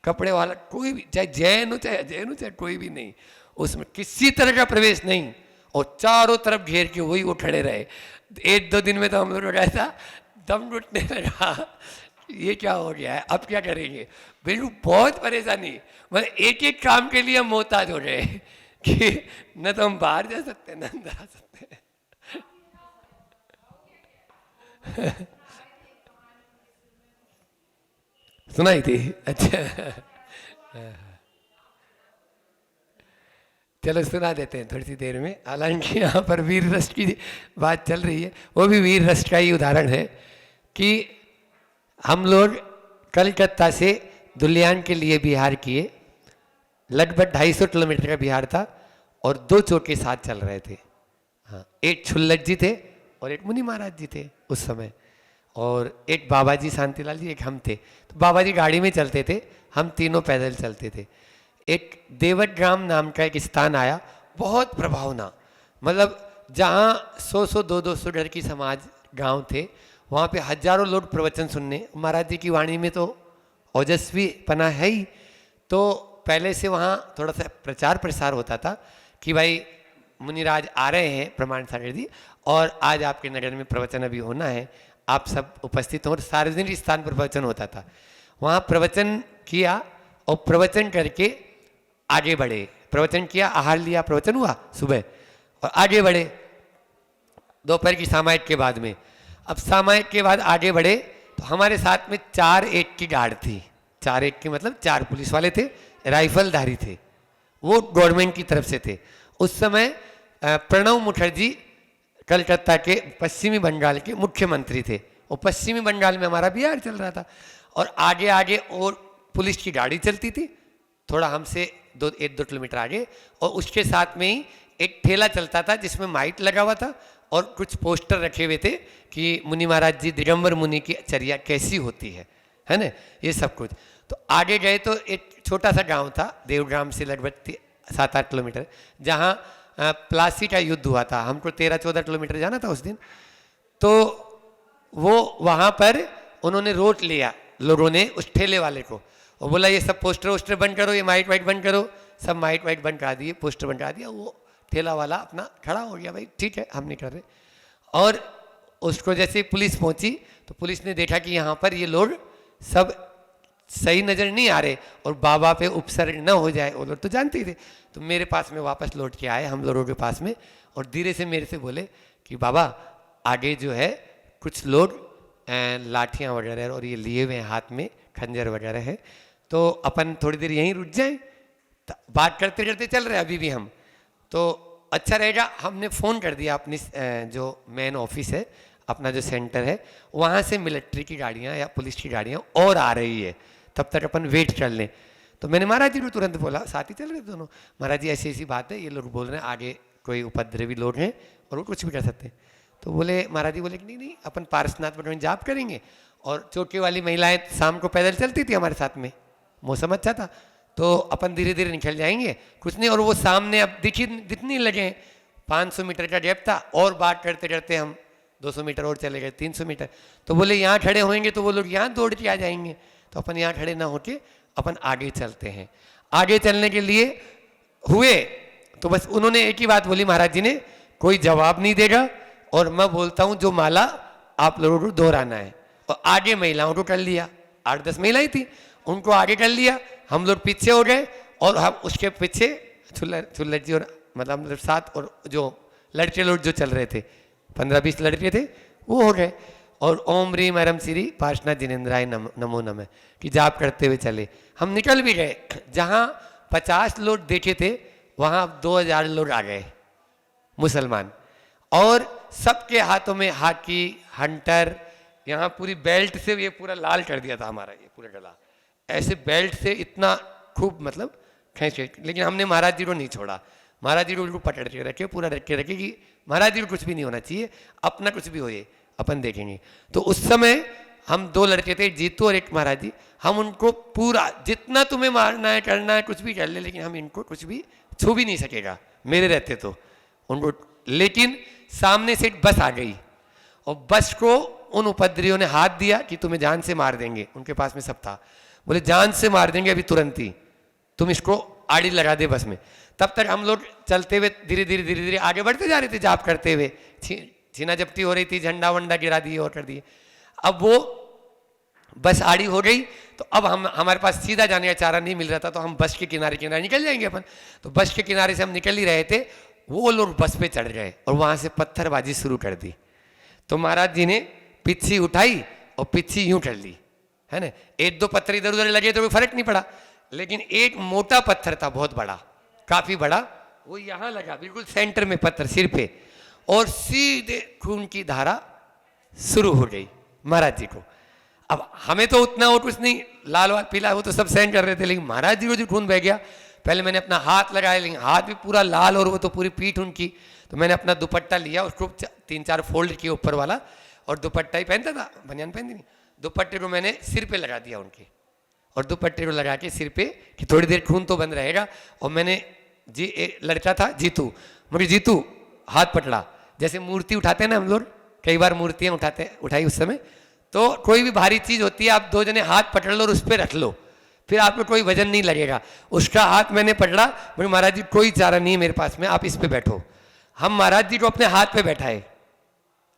कपड़े वाला कोई भी, चाहे जैन हो चाहे अजैन हो चाहे कोई भी नहीं, उसमें किसी तरह का प्रवेश नहीं, और चारों तरफ घेर के वही वो खड़े रहे। 1-2 दिन में तो हम लोग ऐसा दम घुटने लगा, ये क्या हो गया है, अब क्या करेंगे, बिल्कुल बहुत परेशानी, मतलब एक एक काम के लिए हम मोहताज हो गए कि न तो हम बाहर जा सकते न अंदर आ सकते हैं। सुनाई थी, अच्छा चलो सुना देते हैं थोड़ी सी देर में। हालांकि यहाँ पर वीर रस की बात चल रही है, वो भी वीर रस का ही उदाहरण है कि हम लोग कलकत्ता से दुलियान के लिए बिहार किए, लगभग 250 किलोमीटर का बिहार था, और 2 चौके साथ चल रहे थे। हाँ, एक छुल्लट जी थे और एक मुनि महाराज जी थे उस समय, और एक बाबा जी शांतिलाल जी, एक हम थे। तो बाबा जी गाड़ी में चलते थे, हम तीनों पैदल चलते थे। एक देवग्राम नाम का एक स्थान आया, बहुत प्रभावना, मतलब जहाँ 100-100 200-200 घर की समाज गांव थे, वहाँ पे हजारों लोग प्रवचन सुनने, महाराज जी की वाणी में तो ओजस्वी पना है ही। तो पहले से वहाँ थोड़ा सा प्रचार प्रसार होता था कि भाई मुनिराज आ रहे हैं प्रमाण सागर जी, और आज आपके नगर में प्रवचन अभी होना है, आप सब उपस्थित हो, और सार्वजनिक स्थान पर प्रवचन होता था। वहाँ प्रवचन किया और प्रवचन करके आगे बढ़े, प्रवचन किया, आहार लिया, प्रवचन हुआ सुबह, और आगे बढ़े दोपहर की सामायिक के बाद में। अब सामायिक के बाद आगे बढ़े तो हमारे साथ में 4-1 की गार्ड थी, 4-1 के मतलब 4 पुलिस वाले थे, राइफलधारी थे, वो गवर्नमेंट की तरफ से थे। उस समय प्रणब मुखर्जी कलकत्ता के पश्चिमी बंगाल के मुख्यमंत्री थे, और पश्चिमी बंगाल में हमारा बिहार चल रहा था, और आगे आगे और पुलिस की गाड़ी चलती थी थोड़ा हमसे 1-2 किलोमीटर आगे, और उसके साथ में ही एक ठेला चलता था जिसमें माइक लगा हुआ था और कुछ पोस्टर रखे हुए थे कि मुनि महाराज जी दिगंबर मुनि की चर्या कैसी होती है ना, ये सब कुछ। तो आगे गए तो एक छोटा सा गांव था देवग्राम से लगभग 7-8 किलोमीटर, जहाँ प्लासी का युद्ध हुआ था, हमको 13-14 किलोमीटर जाना था उस दिन। तो वो वहाँ पर उन्होंने रोक लिया लोगों ने उस ठेले वाले को, और बोला ये सब पोस्टर वोस्टर बंद करो, ये माइक वाइक बंद करो, सब माइक वाइक बंद करा दिए, पोस्टर बंद करा दिया। वो ठेला वाला अपना खड़ा हो गया, भाई ठीक है हम नहीं कर रहे। और उसको जैसे पुलिस पहुंची तो पुलिस ने देखा कि यहाँ पर ये लोग सब सही नज़र नहीं आ रहे और बाबा पे उपसर्ग न हो जाए, वो लोग तो जानते ही थे। तो मेरे पास में वापस लौट के आए हम लोगों के पास में, और धीरे से मेरे से बोले कि बाबा आगे जो है कुछ लोग लाठियाँ वगैरह और ये लिए हुए हाथ में खंजर वगैरह है, तो अपन थोड़ी देर यहीं रुक जाएं, बात करते करते चल रहे अभी भी हम, तो अच्छा रहेगा। हमने फ़ोन कर दिया अपनी जो मेन ऑफिस है, अपना जो सेंटर है, वहाँ से मिलिट्री की गाड़ियाँ या पुलिस की गाड़ियाँ और आ रही है, तब तक अपन वेट कर लें। तो मैंने महाराज जी को तुरंत बोला, साथ ही चल रहे दोनों, महाराज जी ऐसी ऐसी बात है, ये लोग बोल रहे हैं आगे कोई उपद्रवी लोग हैं और वो कुछ भी कर सकते हैं। तो बोले महाराज जी बोले कि नहीं नहीं अपन पारसनाथ भगवान जाप करेंगे, और चौकी वाली महिलाएं शाम को पैदल चलती थी हमारे साथ में, मौसम अच्छा था, तो अपन धीरे धीरे निकल जाएंगे, कुछ नहीं। और वो सामने अब दिखने लगे, 500 मीटर का गैप था, और बात करते करते हम 200 मीटर और चले गए, 300 मीटर। तो बोले यहाँ खड़े होंगे तो वो लोग यहाँ दौड़ के आ जाएंगे, तो अपन यहाँ खड़े ना होके अपन आगे चलते हैं। आगे चलने के लिए हुए तो बस उन्होंने एक ही बात बोली महाराज जी ने, कोई जवाब नहीं देगा और मैं बोलता हूँ जो माला आप लोगों को दोहराना है। और आगे महिलाओं को कर लिया, 8-10 महिलाएं थी, उनको आगे कर लिया, हम लोग पीछे हो गए, और हम उसके पीछे छुल्लट जी और मतलब साथ और जो लड़के लोग जो चल रहे थे 15-20 लड़के थे वो हो गए। और ओम ह्रीम हरम श्री पार्षना जिनेन्द्राय नमो नमः कि जाप करते हुए चले। हम निकल भी गए, जहाँ 50 लोग देखे थे वहाँ 2000 लोग आ गए मुसलमान, और सबके हाथों में हाकी हंटर, यहाँ पूरी बेल्ट से ये पूरा लाल कर दिया था हमारा ये पूरा गला, ऐसे बेल्ट से इतना खूब मतलब खींच, लेकिन हमने महाराज जी को नहीं छोड़ा। महाराज जी को बिल्कुल पकड़ के रखे, पूरा रख के रखे कि महाराज जी को कुछ भी नहीं होना चाहिए, अपना कुछ भी हो ये अपन देखेंगे। तो उस समय हम 2 लड़के थे, जीतू और एक महाराज जी, हम उनको पूरा जितना तुम्हें मारना है करना है कुछ भी कर ले, लेकिन हम इनको कुछ भी छू भी नहीं सकेगा मेरे रहते तो उनको। लेकिन सामने से एक बस आ गई और बस को उन उपद्रवियों ने हाथ दिया कि तुम्हें जान से मार देंगे, उनके पास में सब था, बोले जान से मार देंगे अभी तुरंत ही, तुम इसको आड़ी लगा दे बस में। तब तक हम लोग चलते हुए धीरे धीरे आगे बढ़ते जा रहे थे जाप करते हुए, छीना जप्ती हो रही थी, झंडा वंडा गिरा दिए और कर दिए। अब वो बस आड़ी हो गई तो अब हमारे पास सीधा जाने का चारा नहीं मिल रहा था, तो हम बस के किनारे किनारे निकल जाएंगे अपन। तो बस के किनारे से हम निकल ही रहे थे, वो लोग बस पे चढ़ गए और वहां से पत्थरबाजी शुरू कर दी। तो महाराज जी ने पिच्छी उठाई और पिच्छी यूं कर ली, है ना। 1-2 पत्थर इधर उधर लगे तो कोई फर्क नहीं पड़ा, लेकिन एक मोटा पत्थर था बहुत बड़ा, काफी बड़ा, वो यहां लगा बिल्कुल सेंटर में पत्थर सिर पे, और सीधे खून की धारा शुरू हो गई महाराज जी को। अब हमें तो उतना वो कुछ नहीं, लाल वाल पीला वो तो सब सहन कर रहे थे, लेकिन महाराज जी को जो खून बह गया, पहले मैंने अपना हाथ लगाया, लेकिन हाथ भी पूरा लाल और वो तो पूरी पीठ उनकी। तो मैंने अपना दुपट्टा लिया, उसको 3-4 फोल्ड किया ऊपर वाला, और दुपट्टा ही पहनता था, बनियान पहनती नहीं, दुपट्टे को मैंने सिर पे लगा दिया उनके, और दुपट्टे को लगा के सिर पे कि थोड़ी देर खून तो बंद रहेगा। और मैंने लड़का था जीतू, मुझे जीतू हाथ पकड़ा, जैसे मूर्ति उठाते हैं ना हम लोग, कई बार मूर्तियां उठाई उस समय, तो कोई भी भारी चीज होती है आप 2 जने हाथ पकड़ लो और उस पर रख लो, फिर आपको कोई वजन नहीं लगेगा। उसका हाथ मैंने पकड़ा, बोले महाराज जी कोई चारा नहीं है मेरे पास में, आप इस पे बैठो। हम महाराज जी को अपने हाथ पे बैठाए,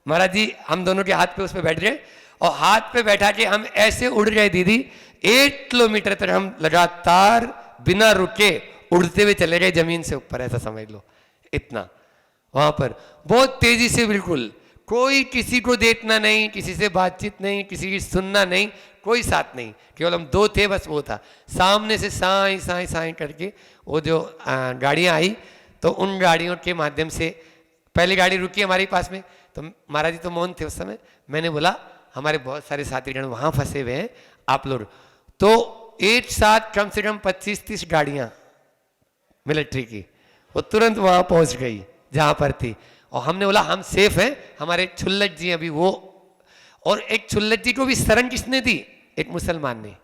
महाराज जी हम दोनों के हाथ पे उस पे बैठ गए, और हाथ पे बैठा के हम ऐसे उड़ गए दीदी, 1 किलोमीटर तक हम लगातार बिना रुके उड़ते हुए चले गए जमीन से ऊपर, ऐसा समझ लो इतना। वहां पर बहुत तेजी से, बिल्कुल कोई किसी को देखना नहीं, किसी से बातचीत नहीं, किसी की सुनना नहीं, कोई साथ नहीं, केवल हम 2 थे बस, वो था। सामने से साई साई साई करके वो जो गाड़ियां आई, तो उन गाड़ियों के माध्यम से पहली गाड़ी रुकी हमारे पास में, तो महाराज जी तो मौन थे उस समय। मैंने बोला हमारे बहुत सारे साथीगण वहां फंसे हुए हैं आप लोग, तो एक साथ कम से कम 25-30 गाड़ियां मिलिट्री की वो तुरंत वहां पहुंच गई जहां पर थी। और हमने बोला हम सेफ हैं, हमारे छुल्लट जी अभी वो, और एक छुल्लट जी को भी शरण किसने दी, एक मुसलमान ने।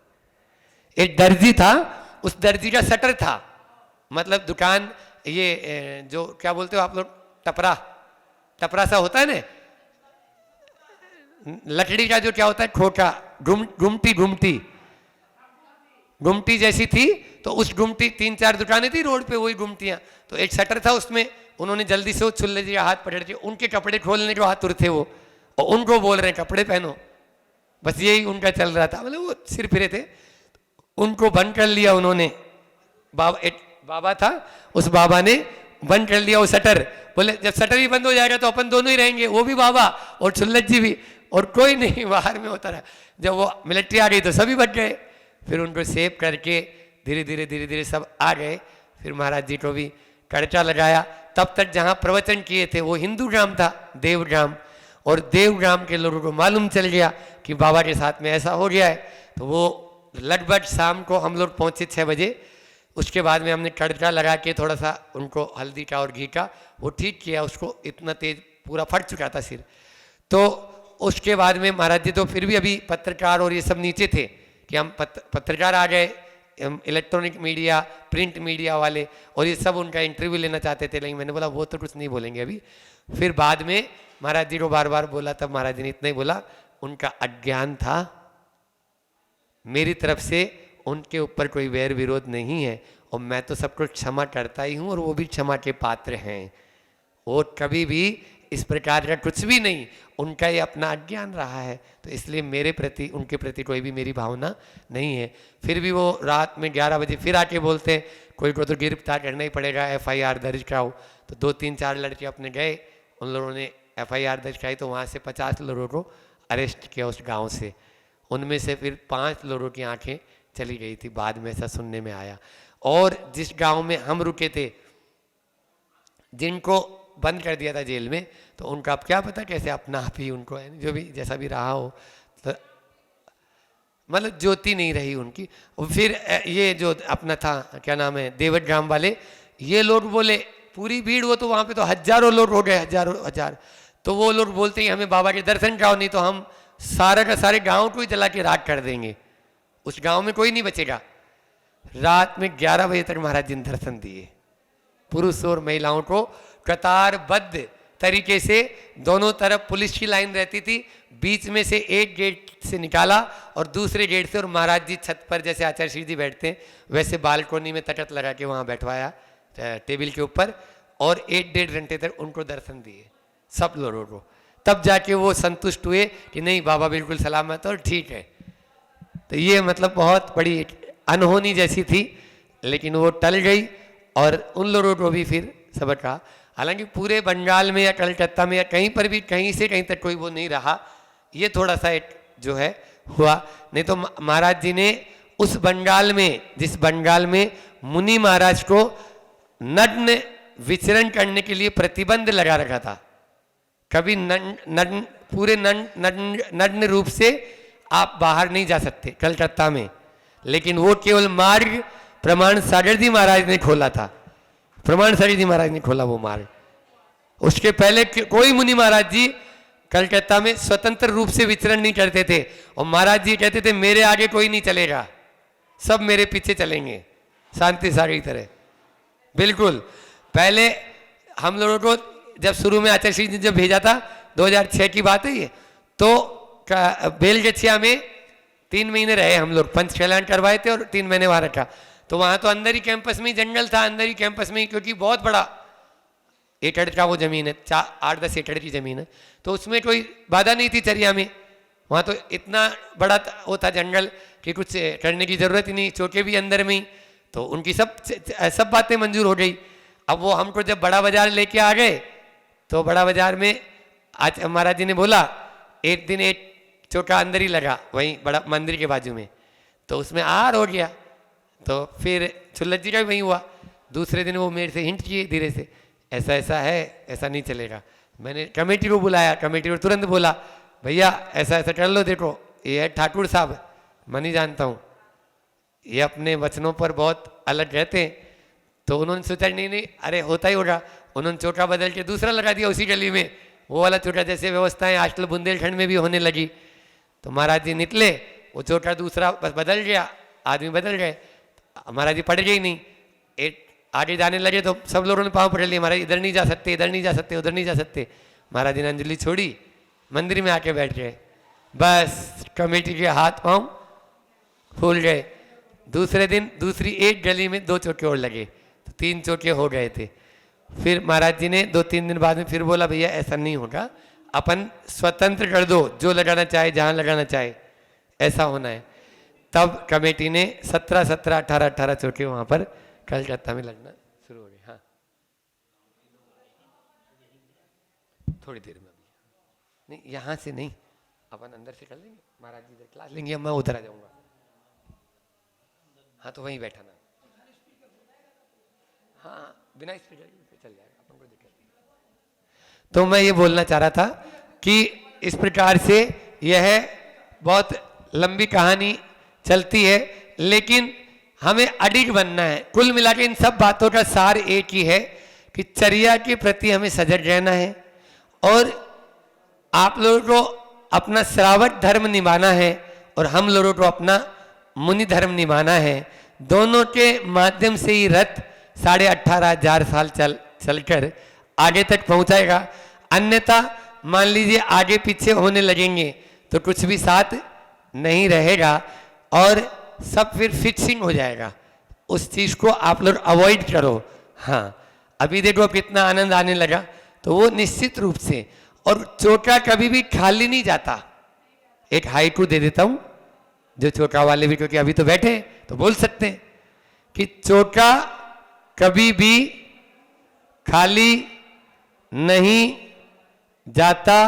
एक दर्जी था, उस दर्जी का शटर था, मतलब दुकान, ये जो क्या बोलते हो आप लोग, टपरा सा होता है ना, लकड़ी का जो क्या होता है खोटा, गुमटी जैसी थी। तो उस गुमटी 3-4 दुकानें थी रोड पे, वही गुमटियां, तो एक शटर था उसमें। उन्होंने जल्दी से वो छुल्ले जी का हाथ पकड़ के उनके कपड़े खोलने जो आतुर थे वो, और उनको बोल रहे हैं कपड़े पहनो, बस यही उनका चल रहा था, मतलब वो सिर फिरे थे, उनको बंद कर लिया उन्होंने। एक बाबा था, उस बाबा ने बंद कर लिया वो शटर, बोले जब शटर ही बंद हो जाएगा तो अपन दोनों ही रहेंगे, वो भी बाबा और छुल्लट जी भी, और कोई नहीं बाहर में होता रहा। जब वो मिलिट्री आ गई तो सभी बच गए, फिर उनको सेव करके धीरे धीरे सब आ गए। फिर महाराज जी को भी कर्चा लगाया। तब तक जहाँ प्रवचन किए थे वो हिंदू ग्राम था, देवग्राम, और देवग्राम के लोगों को मालूम चल गया कि बाबा के साथ में ऐसा हो गया है। तो वो लगभग शाम को हम लोग पहुँचे 6 बजे। उसके बाद में हमने कर्चा लगा के थोड़ा सा उनको हल्दी का और घी का वो ठीक किया, उसको इतना तेज पूरा फट चुका था सिर। तो उसके बाद में महाराज जी तो फिर भी अभी पत्रकार और ये सब नीचे थे कि हम पत्रकार आ गए, इलेक्ट्रॉनिक मीडिया, प्रिंट मीडिया वाले, और ये सब उनका इंटरव्यू लेना चाहते थे, लेकिन मैंने बोला वो तो कुछ नहीं बोलेंगे अभी। फिर बाद में महाराज जी को बार बार बोला, तब महाराज जी ने इतना ही बोला, उनका अज्ञान था, मेरी तरफ से उनके ऊपर कोई वैर विरोध नहीं है, और मैं तो सबको क्षमा करता ही हूँ, और वो भी क्षमा के पात्र हैं। वो कभी भी इस प्रकार का कुछ भी नहीं, उनका ये अपना अज्ञान रहा है, तो इसलिए मेरे प्रति, उनके प्रति कोई भी मेरी भावना नहीं है। फिर भी वो रात में 11 बजे फिर आके बोलते हैं कोई को तो गिरफ्तार करना ही पड़ेगा, FIR दर्ज कराओ। तो 2-3-4 लड़के अपने गए, उन लोगों ने FIR दर्ज कराई, तो वहाँ से 50 लोगों को अरेस्ट किया उस गांव से। उनमें से फिर 5 लोगों की आंखें चली गई थी, बाद में ऐसा सुनने में आया। और जिस गांव में हम रुके थे, जिनको बंद कर दिया था जेल में, तो उनका अब क्या पता कैसे अपना आप ही उनको जो भी जैसा भी रहा हो, तो मतलब ज्योति नहीं रही उनकी। और फिर ये जो अपना था क्या नाम है देवट ग्राम वाले, ये लोग बोले पूरी भीड़, वो तो वहाँ पे तो हजारों लोग हो गए, हजार। तो वो लोग बोलते हैं हमें बाबा के दर्शन कराओ, नहीं तो हम सारा का सारे गांव को ही जला के राख कर देंगे, उस गांव में कोई नहीं बचेगा। रात में 11 बजे तक महाराज जी ने दर्शन दिए, पुरुष और महिलाओं को कतारबद्ध तरीके से। दोनों तरफ पुलिस की लाइन रहती थी, बीच में से एक गेट से निकाला और दूसरे गेट से, और महाराज जी छत पर जैसे आचार्य श्री जी बैठते हैं वैसे बालकोनी में तटत लगा के वहाँ बैठवाया टेबल के ऊपर, और 1-1.5 घंटे तक उनको दर्शन दिए सब लोगों को। तब जाके वो संतुष्ट हुए कि नहीं बाबा बिल्कुल सलामत और ठीक है। तो ये मतलब बहुत बड़ी अनहोनी जैसी थी, लेकिन वो टल गई और उन लोगों को भी फिर सबक रहा। हालांकि पूरे बंगाल में या कलकत्ता में या कहीं पर भी कहीं से कहीं तक कोई वो नहीं रहा, ये थोड़ा सा एक जो है हुआ। नहीं तो महाराज जी ने उस बंगाल में, जिस बंगाल में मुनि महाराज को नग्न विचरण करने के लिए प्रतिबंध लगा रखा था, कभी पूरे नग्न रूप से आप बाहर नहीं जा सकते कलकत्ता में, लेकिन वो केवल मार्ग प्रमाण सागर जी महाराज ने खोला था। प्रमाण सागर जी महाराज ने खोला वो मार्ग। उसके पहले कोई मुनि महाराज जी कलकत्ता में स्वतंत्र रूप से विचरण नहीं करते थे, और महाराज जी कहते थे मेरे आगे कोई नहीं चलेगा, सब मेरे पीछे चलेंगे, शांति सागर की तरह। बिल्कुल पहले हम लोगों को जब शुरू में आचार्य श्री जी जब भेजा था, 2006 की बात है ये, तो बेलगछिया में 3 महीने रहे हम लोग, पंच कल्याण करवाए थे और 3 महीने वहां रखा। तो वहां तो अंदर ही कैंपस में ही जंगल था, अंदर ही कैंपस में ही, क्योंकि बहुत बड़ा एकड़ का वो जमीन है, 8-10 एकड़ की जमीन है, तो उसमें कोई बाधा नहीं थी चर्या में। वहां तो इतना बड़ा वो था जंगल कि कुछ करने की जरूरत ही नहीं, चौके भी अंदर में ही, तो उनकी सब बातें मंजूर हो गई। अब वो हमको जब बड़ा बाजार लेके आ गए, तो बड़ा बाजार में आज महाराज जी ने बोला एक दिन एक चौका अंदर ही लगा, वहीं बड़ा मंदिर के बाजू में, तो उसमें आर हो गया। तो फिर चुल्लत जी का भी वहीं हुआ। दूसरे दिन वो मेरे से हिंट किए धीरे से, ऐसा ऐसा है, ऐसा नहीं चलेगा। मैंने कमेटी को बुलाया, कमेटी को तुरंत बोला भैया ऐसा ऐसा कर लो, देखो ये है ठाकुर साहब, मैं नहीं जानता हूँ, ये अपने वचनों पर बहुत अलग रहते हैं। तो उन्होंने सोचा नहीं नहीं अरे होता ही होगा, उन्होंने चौका बदल के दूसरा लगा दिया उसी गली में, वो वाला चौका जैसे व्यवस्थाएं आजकल बुंदेलखंड में भी होने लगी। तो महाराज जी निकले, वो चौका दूसरा बस बदल गया, आदमी बदल गए, महाराज जी पड़ गई नहीं। एक आगे जाने लगे तो सब लोगों ने पाँव पकड़ लिए, महाराज इधर नहीं जा सकते, इधर नहीं जा सकते, उधर नहीं जा सकते। महाराज जी ने अंजलि छोड़ी, मंदिर में आके बैठ गए, बस कमेटी के हाथ पाँव फूल गए। दूसरे दिन दूसरी एक गली में 2 चौके और लगे, तो 3 चौके हो गए थे। फिर महाराज जी ने 2-3 दिन बाद में फिर बोला भैया ऐसा नहीं होगा, अपन स्वतंत्र कर दो, जो लगाना चाहे जहाँ लगाना चाहे, ऐसा होना है। तब कमेटी ने 17-17, 18-18 चौके वहाँ पर कलकत्ता में लगना शुरू हो गए। हाँ थोड़ी देर में, नहीं यहाँ से नहीं, अपन अंदर से कर लेंगे, महाराज जी इधर क्लास लेंगे, मैं उधर आ जाऊँगा। हाँ तो वहीं बैठा ना, हाँ बिना स्पीकर के चल जाएगा, अपन को दिक्कत नहीं। तो मैं ये बोलना चाह रहा था कि इस प्रकार से यह बहुत लंबी कहानी चलती है, लेकिन हमें अडिग बनना है। कुल मिला के इन सब बातों का सार एक ही है कि चर्या के प्रति हमें सजग रहना है, और आप लोगों को अपना श्रावक धर्म निभाना है और हम लोगों को अपना मुनि धर्म निभाना है। दोनों के माध्यम से ही रथ 18,500 साल चलकर आगे तक पहुंचाएगा। अन्यथा मान लीजिए आगे पीछे होने लगेंगे तो कुछ भी साथ नहीं रहेगा और सब फिर फिक्सिंग हो जाएगा। उस चीज को आप लोग अवॉइड करो। हाँ अभी देखो कितना आनंद आने लगा, तो वो निश्चित रूप से, और चौका कभी भी खाली नहीं जाता। एक हाइकू दे देता हूं, जो चौका वाले भी, क्योंकि अभी तो बैठे हैं तो बोल सकते हैं कि चौका कभी भी खाली नहीं जाता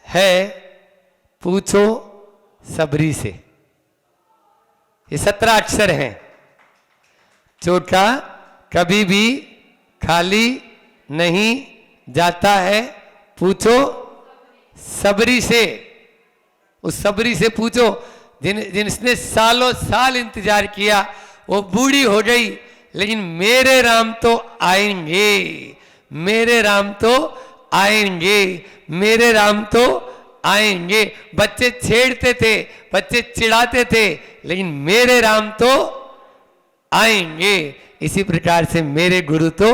है, पूछो सबरी से। ये 17 अक्षर हैं। चोटा कभी भी खाली नहीं जाता है, पूछो सबरी से। उस सबरी से पूछो जिसने सालों साल इंतजार किया, वो बूढ़ी हो गई, लेकिन मेरे राम तो आएंगे, मेरे राम तो आएंगे, मेरे राम तो आएंगे। बच्चे छेड़ते थे, बच्चे चिढ़ाते थे, लेकिन मेरे राम तो आएंगे। इसी प्रकार से मेरे गुरु तो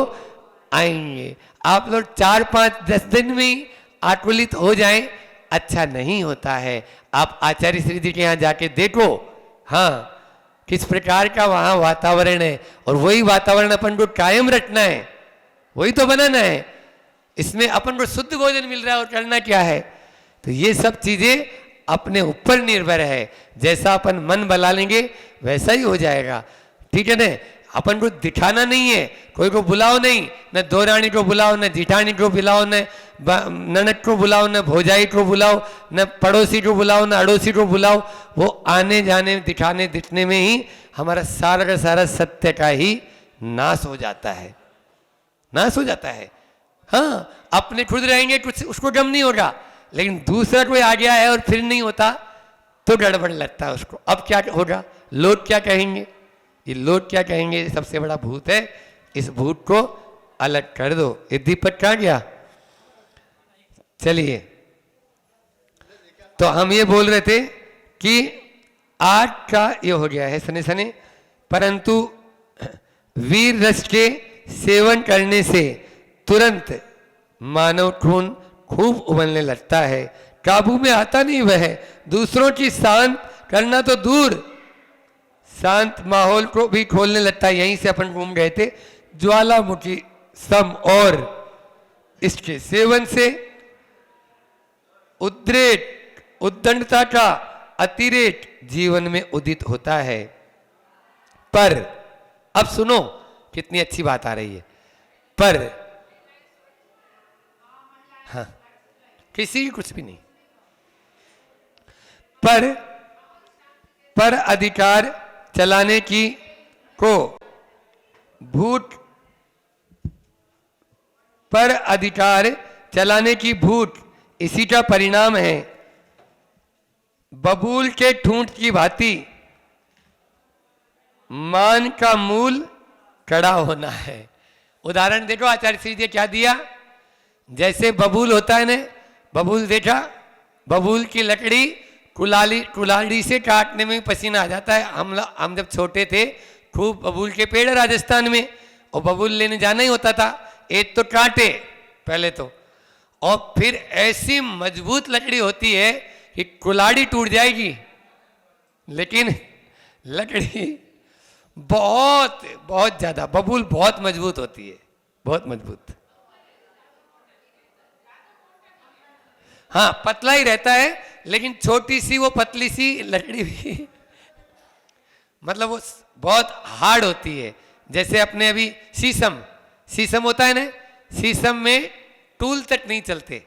आएंगे। आप लोग 4, 5, 10 दिन में ही आकुलित हो जाएं, अच्छा नहीं होता है। आप आचार्य श्री जी के यहाँ जाके देखो, हाँ, किस प्रकार का वहाँ वातावरण है, और वही वातावरण अपन को कायम रखना है, वही तो बनाना है। इसमें अपन को शुद्ध भोजन मिल रहा है और करना क्या है। तो ये सब चीजें अपने ऊपर निर्भर है। जैसा अपन मन बना लेंगे वैसा ही हो जाएगा, ठीक है ना। अपन को दिखाना नहीं है, कोई को बुलाओ नहीं, न दौरानी को बुलाओ, न जिठानी को बुलाओ, न ननद को बुलाओ, न भौजाई को बुलाओ, न पड़ोसी को बुलाओ, न अड़ोसी को बुलाओ। वो आने जाने दिखाने दिखने में ही हमारा सारा का सारा सत्य का ही नाश हो जाता है, नाश हो जाता है। हाँ, अपने खुद रहेंगे कुछ उसको गम नहीं होगा, लेकिन दूसरा कोई आ गया है और फिर नहीं होता तो गड़बड़ लगता है उसको। अब क्या होगा, लोग क्या कहेंगे, ये लोग क्या कहेंगे सबसे बड़ा भूत है। इस भूत को अलग कर दो। ये दीपक कहाँ गया? चलिए, तो हम ये बोल रहे थे कि आज का ये हो गया है सने सने, परंतु वीर रस के सेवन करने से तुरंत मानव खून खूब उबलने लगता है, काबू में आता नहीं वह। दूसरों की शांत करना तो दूर, शांत माहौल को भी खोलने लगता है। यहीं से अपन घूम गए थे। ज्वालामुखी सम और इसके सेवन से उद्रेक, उद्दंडता का अतिरेक जीवन में उदित होता है। पर अब सुनो कितनी अच्छी बात आ रही है। पर हाँ, किसी की कुछ भी नहीं, पर अधिकार चलाने की को भूत, पर अधिकार चलाने की भूत इसी का परिणाम है। बबूल के ठूंठ की भांति मान का मूल कड़ा होना है। उदाहरण देखो आचार्य श्री जी क्या दिया। जैसे बबूल होता है ना, बबूल देखा, बबूल की लकड़ी कुलाड़ी से काटने में पसीना आ जाता है। हम जब छोटे थे खूब बबूल के पेड़ राजस्थान में, और बबूल लेने जाना ही होता था। एक तो काटे पहले तो, और फिर ऐसी मजबूत लकड़ी होती है कि कुलाड़ी टूट जाएगी, लेकिन लकड़ी बहुत बहुत ज्यादा, बबूल बहुत मजबूत होती है, बहुत मजबूत। हाँ, पतला ही रहता है, लेकिन छोटी सी वो पतली सी लकड़ी भी मतलब वो बहुत हार्ड होती है। जैसे अपने अभी शीशम होता है ना, शीशम में टूल तक नहीं चलते,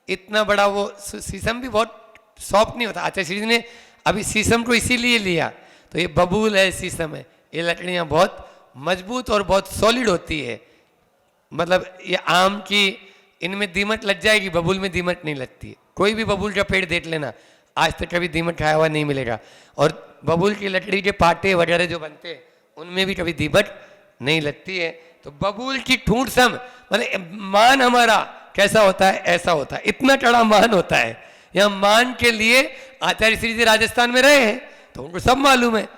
इतना बड़ा वो शीशम भी बहुत सॉफ्ट नहीं होता। आचार्य श्री जी ने अभी शीशम को इसीलिए लिया, तो ये बबूल है, शीशम है, ये लकड़ियाँ बहुत मजबूत और बहुत सॉलिड होती है। मतलब ये आम की, इनमें दीमक लग जाएगी, बबूल में दीमक नहीं लगती है। कोई भी बबूल का पेड़ देख लेना, आज तक कभी दीमक खाया हुआ नहीं मिलेगा। और बबूल की लकड़ी के पाटे वगैरह जो बनते हैं उनमें भी कभी दीमक नहीं लगती है। तो बबूल की ठूंठ सम, मतलब मान हमारा कैसा होता है, ऐसा होता है, इतना कड़ा मान होता है। यहाँ मान के लिए आचार्य श्री जी राजस्थान में रहे हैं तो उनको सब मालूम है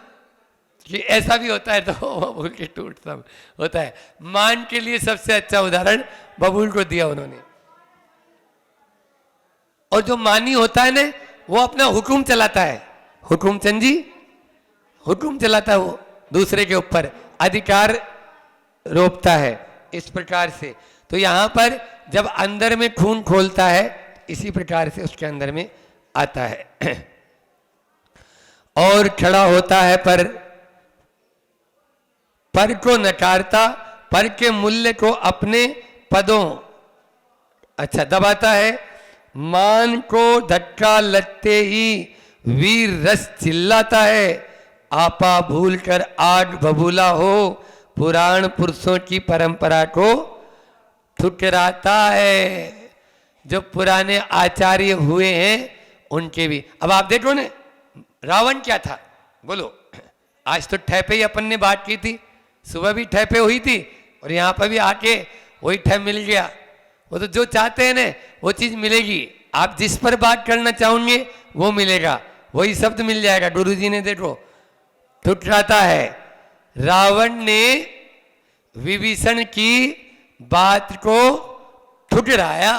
कि ऐसा भी होता है, तो बबूल की ठूंठ सम होता है। मान के लिए सबसे अच्छा उदाहरण बबूल को दिया उन्होंने। और जो मानी होता है ना, वो अपना हुक्म चलाता है, हुक्म चंद जी हुक्म चलाता है, वो दूसरे के ऊपर अधिकार रोपता है इस प्रकार से। तो यहां पर जब अंदर में खून खोलता है, इसी प्रकार से उसके अंदर में आता है। और खड़ा होता है पर को नकारता, पर के मूल्य को अपने पदों, अच्छा, दबाता है मान को धक्का लगते ही वीर रस चिल्लाता है, आपा भूल कर आग बबूला हो, पुराण पुरुषों की परंपरा को ठुकराता है। जो पुराने आचार्य हुए हैं उनके भी। अब आप देखो ना, रावण क्या था बोलो। आज तो ठहपे ही अपन ने बात की थी, सुबह भी ठहपे हुई थी और यहाँ पर भी आके वही ठह मिल गया। वो तो जो चाहते हैं ना वो चीज मिलेगी। आप जिस पर बात करना चाहोगे वो मिलेगा, वही शब्द मिल जाएगा। गुरु जी ने देखो ठुकराता है। रावण ने विभीषण की बात को ठुकराया।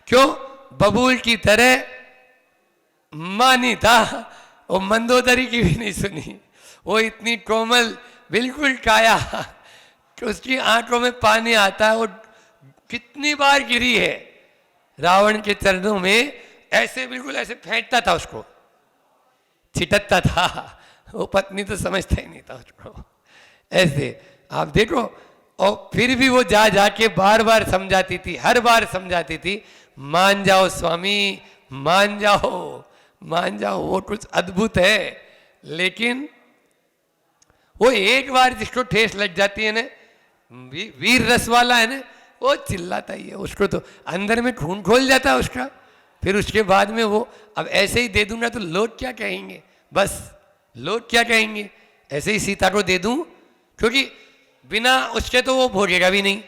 क्यों? बबूल की तरह मानी था, वो मंदोदरी की भी नहीं सुनी। वो इतनी कोमल बिल्कुल काया कि उसकी आंखों में पानी आता है। वो कितनी बार गिरी है रावण के चरणों में, ऐसे बिल्कुल ऐसे फेंकता था उसको, छिटकता था। वो पत्नी तो समझता ही नहीं था उसको। ऐसे आप देखो, और फिर भी वो जा जाके बार बार समझाती थी, हर बार समझाती थी, मान जाओ स्वामी, मान जाओ, मान जाओ। वो कुछ अद्भुत है। लेकिन वो एक बार जिसको ठेस लग जाती है ना, वीर रस वाला है ना, वो चिल्लाता ही है। उसको तो अंदर में खून खोल जाता है उसका। फिर उसके बाद में वो अब ऐसे ही दे दूंगा तो लोग क्या कहेंगे, बस लोग क्या कहेंगे। ऐसे ही सीता को दे दूं, क्योंकि बिना उसके तो वो भोगेगा भी नहीं।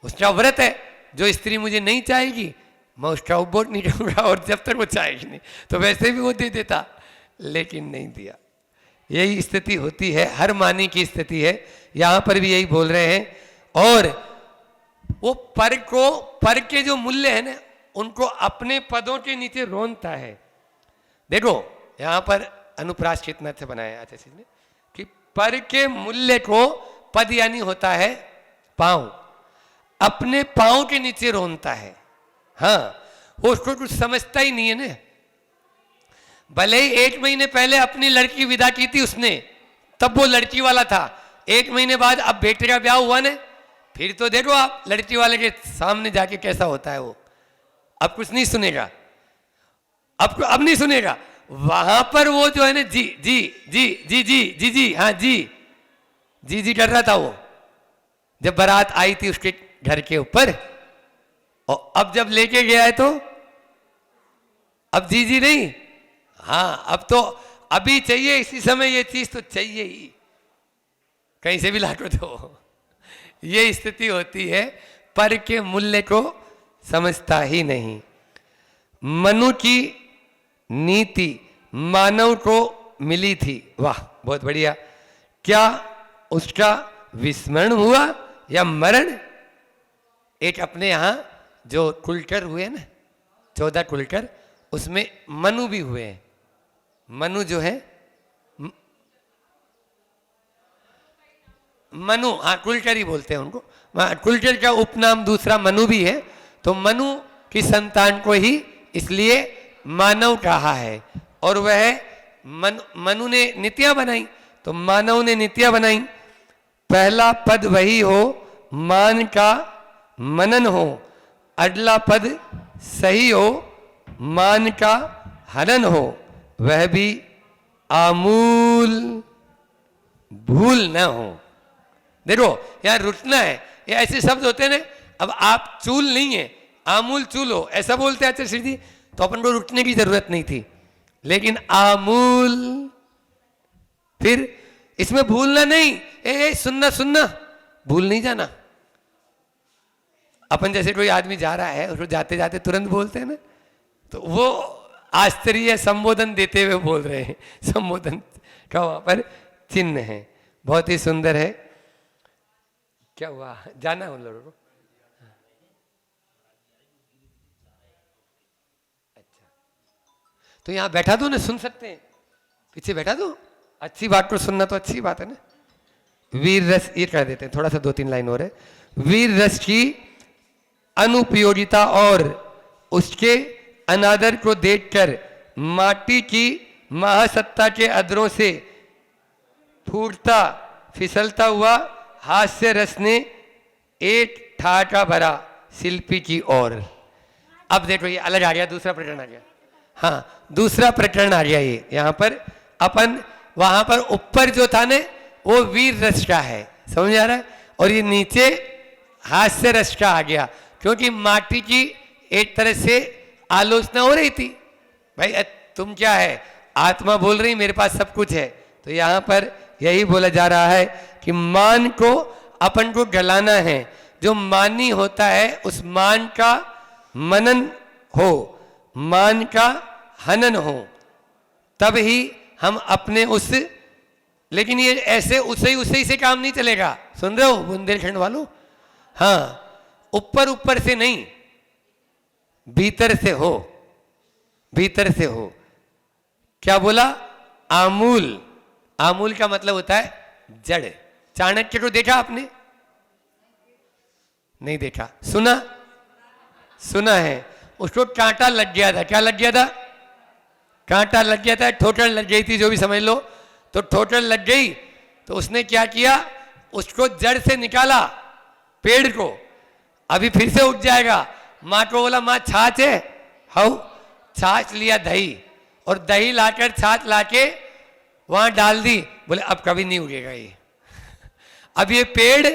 उसका व्रत है, जो स्त्री मुझे नहीं चाहेगी मैं उसका उपभोग नहीं करूंगा, और जब तक वो चाहेगी नहीं तो वैसे भी वो दे देता, लेकिन नहीं दिया। यही स्थिति होती है, हर मानी की स्थिति है। यहां पर भी यही बोल रहे हैं। और वो पर के जो मूल्य है ना, उनको अपने पदों के नीचे रोनता है। देखो यहां पर अनुप्रास कितना अच्छा बनाया आचार्य ने कि पर के मूल्य को, पद यानी होता है पांव, अपने पांव के नीचे रोनता है। हाँ, वो उसको कुछ समझता ही नहीं है ना। भले ही 1 महीने पहले अपनी लड़की विदा की थी उसने, तब वो लड़की वाला था। 1 महीने बाद अब बेटे का ब्याह हुआ ना, फिर तो देखो आप लड़की वाले के सामने जाके कैसा होता है वो। अब कुछ नहीं सुनेगा, अब नहीं सुनेगा। वहां पर वो जो है ना, जी जी जी जी जी जी जी हाँ जी जी जी कर रहा था वो, जब बारात आई थी उसके घर के ऊपर। और अब जब लेके गया है तो अब जी जी नहीं, हाँ अब तो अभी चाहिए, इसी समय ये चीज तो चाहिए ही, कहीं से भी लाटो तो। ये स्थिति होती है, पर के मूल्य को समझता ही नहीं। मनु की नीति मानव को मिली थी, वाह बहुत बढ़िया। क्या उसका विस्मरण हुआ या मरण? एक अपने यहां जो कुलकर हुए ना, 14 कुलकर, उसमें मनु भी हुए हैं। मनु जो है, मनु, हाँ कुलकर ही बोलते हैं उनको। कुलकर का उपनाम दूसरा मनु भी है। तो मनु की संतान को ही इसलिए मानव कहा है। और वह मनु ने नीतियां बनाई, तो मानव ने नीतियां बनाई। पहला पद वही हो, मान का मनन हो। अगला पद सही हो, मान का हनन हो। वह भी आमूल भूल न हो। देखो यार, रुकना है, ये ऐसे शब्द होते हैं ना। अब आप चूल नहीं है, आमूल चूल हो, ऐसा बोलते आचार्य श्री जी, तो अपन को रुकने की जरूरत नहीं थी। लेकिन आमूल, फिर इसमें भूलना नहीं। सुनना सुनना, भूल नहीं जाना। अपन जैसे कोई आदमी जा रहा है, उसको जाते जाते तुरंत बोलते हैं ना, तो वो आश्चर्य संबोधन देते हुए बोल रहे हैं। संबोधन का वहां पर चिन्ह है, बहुत ही सुंदर है। क्या हुआ, जाना उन लोगों को? अच्छा, तो यहां बैठा दो ना, सुन सकते हैं, पीछे बैठा दो। अच्छी बात को सुनना तो अच्छी बात है ना। वीर रस, ये कह देते हैं, थोड़ा सा 2-3 लाइन और है। वीर रस की अनुपयोगिता और उसके अनादर को देखकर माटी की महासत्ता के अधरों से फूटता फिसलता हुआ हास्य रस ने एक ठाठा भरा शिल्पी की ओर। अब देखो ये अलग आ गया, दूसरा प्रकरण आ गया। हाँ, दूसरा प्रकरण आ गया ये। यहाँ पर अपन वहां पर ऊपर जो था ने वो वीर रस का है, समझ आ रहा है, और ये नीचे हास्य रस का आ गया, क्योंकि माटी की एक तरह से आलोचना हो रही थी, भाई तुम क्या है, आत्मा बोल रही मेरे पास सब कुछ है। तो यहां पर यही बोला जा रहा है कि मान को अपन को गलाना है, जो मानी होता है उस मान का मनन हो, मान का हनन हो, तब ही हम अपने उस, लेकिन ये ऐसे उसे ही से काम नहीं चलेगा, सुन रहे हो बुंदेलखंड वालों? हाँ, ऊपर ऊपर से नहीं, भीतर से हो, भीतर से हो। क्या बोला? आमूल। आमूल का मतलब होता है जड़। चाणक्य को देखा आपने? नहीं देखा, सुना? सुना है। उसको कांटा लग गया था। क्या लग गया था? कांटा लग गया था, ठोकर लग गई थी, जो भी समझ लो। तो ठोकर लग गई तो उसने क्या किया, उसको जड़ से निकाला पेड़ को। अभी फिर से उग जाएगा। माँ को बोला माँ छाछ है, हाउ छाछ लिया, दही, और दही लाकर छाछ लाके वहां डाल दी, बोले अब कभी नहीं उगेगा ये। अब ये पेड़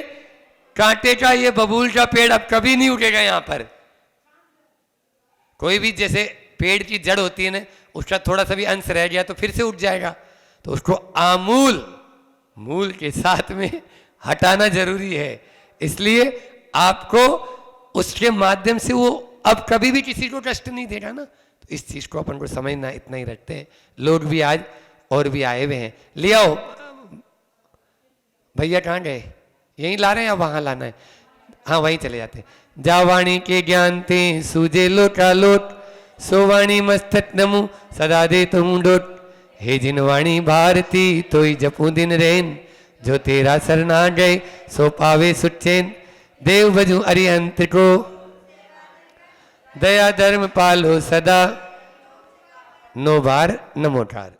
कांटे का, ये बबूल का पेड़ अब कभी नहीं उगेगा यहां पर। कोई भी जैसे पेड़ की जड़ होती है ना, उसका थोड़ा सा भी अंश रह गया तो फिर से उग जाएगा। तो उसको आमूल, मूल के साथ में हटाना जरूरी है। इसलिए आपको उसके माध्यम से वो अब कभी भी किसी को कष्ट नहीं देगा ना। तो इस चीज को अपन को समझना, इतना ही रखते हैं। लोग भी आज और भी आए हुए हैं, ले आओ। भैया कहाँ गए? यहीं ला रहे हैं या वहां लाना है? हाँ, वहीं चले जाते हैं। जावाणी के ज्ञान ते सूजे लोटा लोट, सोवाणी मस्तक नमु सदा दे तुम डोट। हे जिनवाणी भारती तोई जपू दिन रेन, जो तेरा सरना गए सो पावे सुचैन। देव भजू अरिहंत को दया धर्म पालो सदा, नो बार नमोकार।